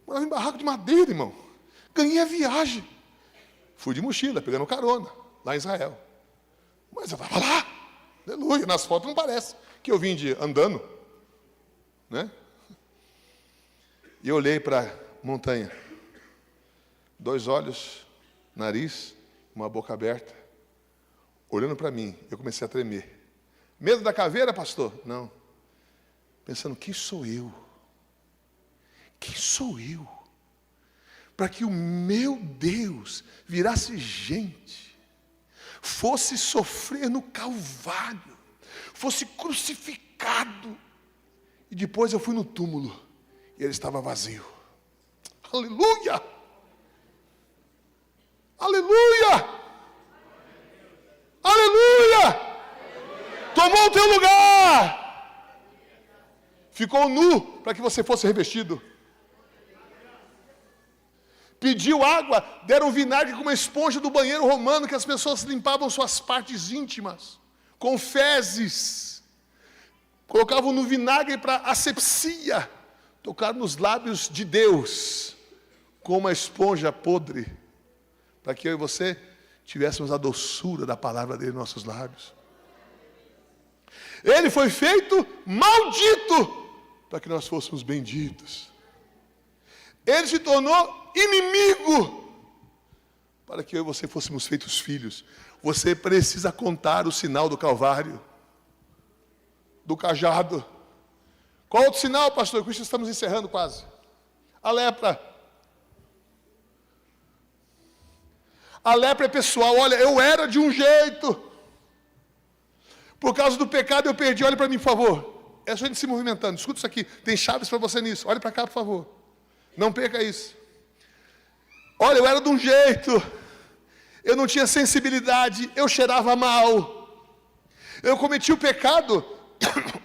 Morava em barraco de madeira, irmão. Ganhei a viagem. Fui de mochila, pegando carona, lá em Israel. Mas eu estava lá. Aleluia. Nas fotos não parece que eu vim andando. Né? E eu olhei para a montanha. 2 olhos, nariz, uma boca aberta. Olhando para mim, eu comecei a tremer. Medo da caveira, pastor? Não. Pensando, quem sou eu? Quem sou eu? Para que o meu Deus virasse gente, fosse sofrer no Calvário, fosse crucificado, e depois eu fui no túmulo, e ele estava vazio. Aleluia! Aleluia! Aleluia! Tomou o teu lugar! Ficou nu para que você fosse revestido. Pediu água, deram vinagre com uma esponja do banheiro romano que as pessoas limpavam suas partes íntimas, com fezes. Colocavam no vinagre para asepsia. Tocaram nos lábios de Deus, com uma esponja podre, para que eu e você tivéssemos a doçura da palavra dele nos nossos lábios. Ele foi feito maldito, para que nós fôssemos benditos. Ele se tornou inimigo, para que eu e você fôssemos feitos filhos. Você precisa contar o sinal do Calvário, do cajado. Qual outro sinal, pastor? Com isso estamos encerrando quase. A lepra. A lepra é pessoal. Olha, eu era de um jeito. Por causa do pecado eu perdi. Olha para mim, por favor. É só a gente se movimentando. Escuta isso aqui. Tem chaves para você nisso. Olha para cá, por favor. Não perca isso. Olha, eu era de um jeito. Eu não tinha sensibilidade. Eu cheirava mal. Eu cometi o pecado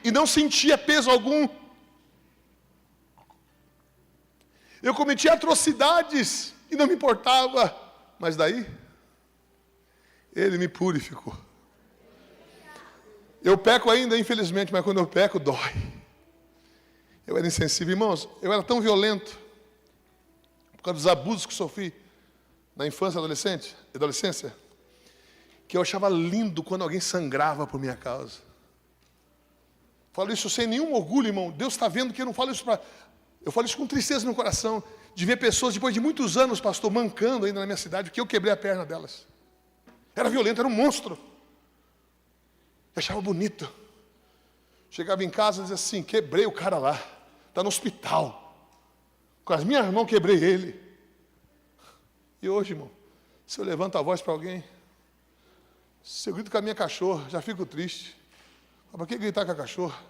e não sentia peso algum. Eu cometi atrocidades e não me importava. Mas daí, ele me purificou. Eu peco ainda, infelizmente, mas quando eu peco, dói. Eu era insensível. Irmãos, eu era tão violento, por causa dos abusos que sofri na infância e adolescência, que eu achava lindo quando alguém sangrava por minha causa. Falo isso sem nenhum orgulho, irmão. Deus está vendo que eu não falo isso para... Eu falo isso com tristeza no coração, de ver pessoas, depois de muitos anos, pastor, mancando ainda na minha cidade, porque eu quebrei a perna delas. Era violento, era um monstro. Eu achava bonito. Chegava em casa e dizia assim, quebrei o cara lá, está no hospital. Com as minhas mãos quebrei ele. E hoje, irmão, se eu levanto a voz para alguém, se eu grito com a minha cachorra, já fico triste. Para que gritar com a cachorra?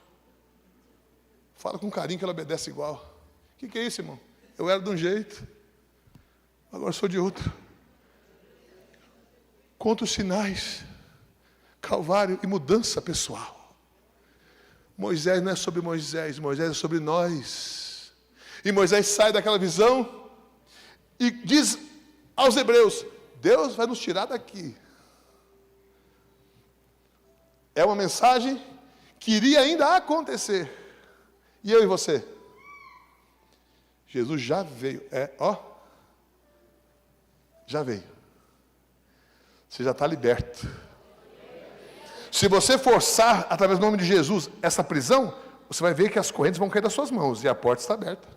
Fala com carinho que ela obedece igual. O que é isso, irmão? Eu era de um jeito, agora sou de outro. Conta os sinais, Calvário e mudança pessoal. Moisés não é sobre Moisés, Moisés é sobre nós. E Moisés sai daquela visão e diz aos hebreus, Deus vai nos tirar daqui. É uma mensagem que iria ainda acontecer. E eu e você? Jesus já veio. Já veio. Você já está liberto. Se você forçar, através do nome de Jesus, essa prisão, você vai ver que as correntes vão cair das suas mãos e a porta está aberta.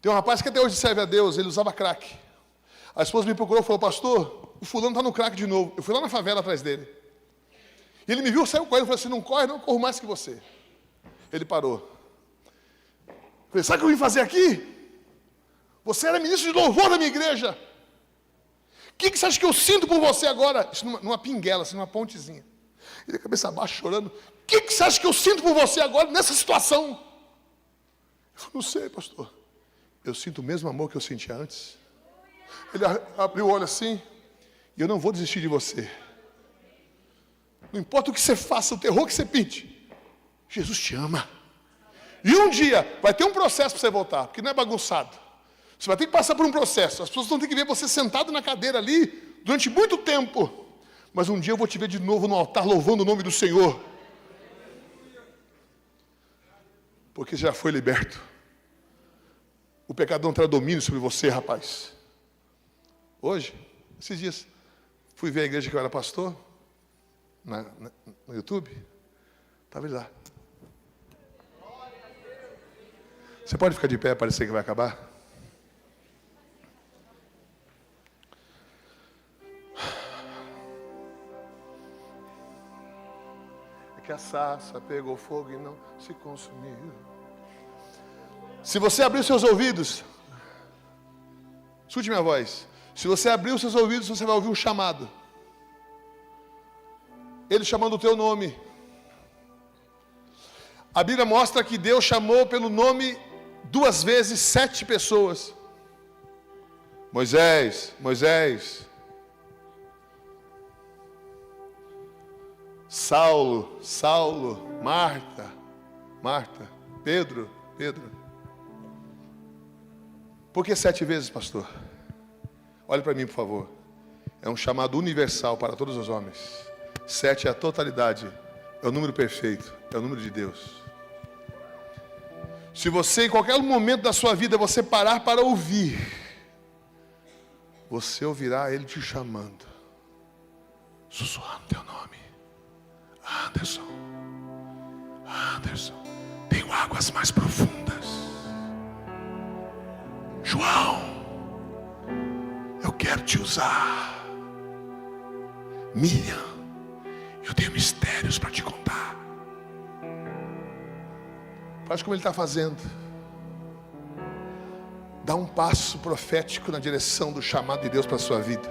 Tem um rapaz que até hoje serve a Deus, ele usava crack. A esposa me procurou e falou, pastor, o fulano está no crack de novo. Eu fui lá na favela atrás dele. E ele me viu, saiu correndo e falou assim, não corre, não, eu corro mais que você. Ele parou. Eu falei, sabe o que eu vim fazer aqui? Você era ministro de louvor da minha igreja. O que você acha que eu sinto por você agora? Isso numa pinguela, assim, numa pontezinha. Ele, a cabeça baixa, chorando. O que você acha que eu sinto por você agora, nessa situação? Eu falei, não sei, pastor. Eu sinto o mesmo amor que eu sentia antes. Ele abriu o olho assim, e eu não vou desistir de você. Não importa o que você faça, o terror que você pinte, Jesus te ama. E um dia vai ter um processo para você voltar, porque não é bagunçado. Você vai ter que passar por um processo. As pessoas vão ter que ver você sentado na cadeira ali durante muito tempo. Mas um dia eu vou te ver de novo no altar louvando o nome do Senhor. Porque já foi liberto. O pecado não terá domínio sobre você, rapaz. Hoje, esses dias, fui ver a igreja que eu era pastor, no YouTube. Estava ele lá. Você pode ficar de pé, parecer que vai acabar? É que a sarça pegou fogo e não se consumiu. Se você abrir os seus ouvidos, escute minha voz. Se você abrir os seus ouvidos, você vai ouvir um chamado. Ele chamando o teu nome. A Bíblia mostra que Deus chamou pelo nome 2 vezes 7 pessoas. Moisés, Moisés. Saulo, Saulo. Marta, Marta. Pedro, Pedro. Por que 7 vezes, pastor? Olhe para mim, por favor. É um chamado universal para todos os homens. 7 é a totalidade. É o número perfeito. É o número de Deus. Se você, em qualquer momento da sua vida, você parar para ouvir, você ouvirá Ele te chamando, sussurrando teu nome. Anderson, Anderson, tenho águas mais profundas. João, eu quero te usar. Miriam, eu tenho mistérios para te contar. Faz como ele está fazendo. Dá um passo profético na direção do chamado de Deus para a sua vida.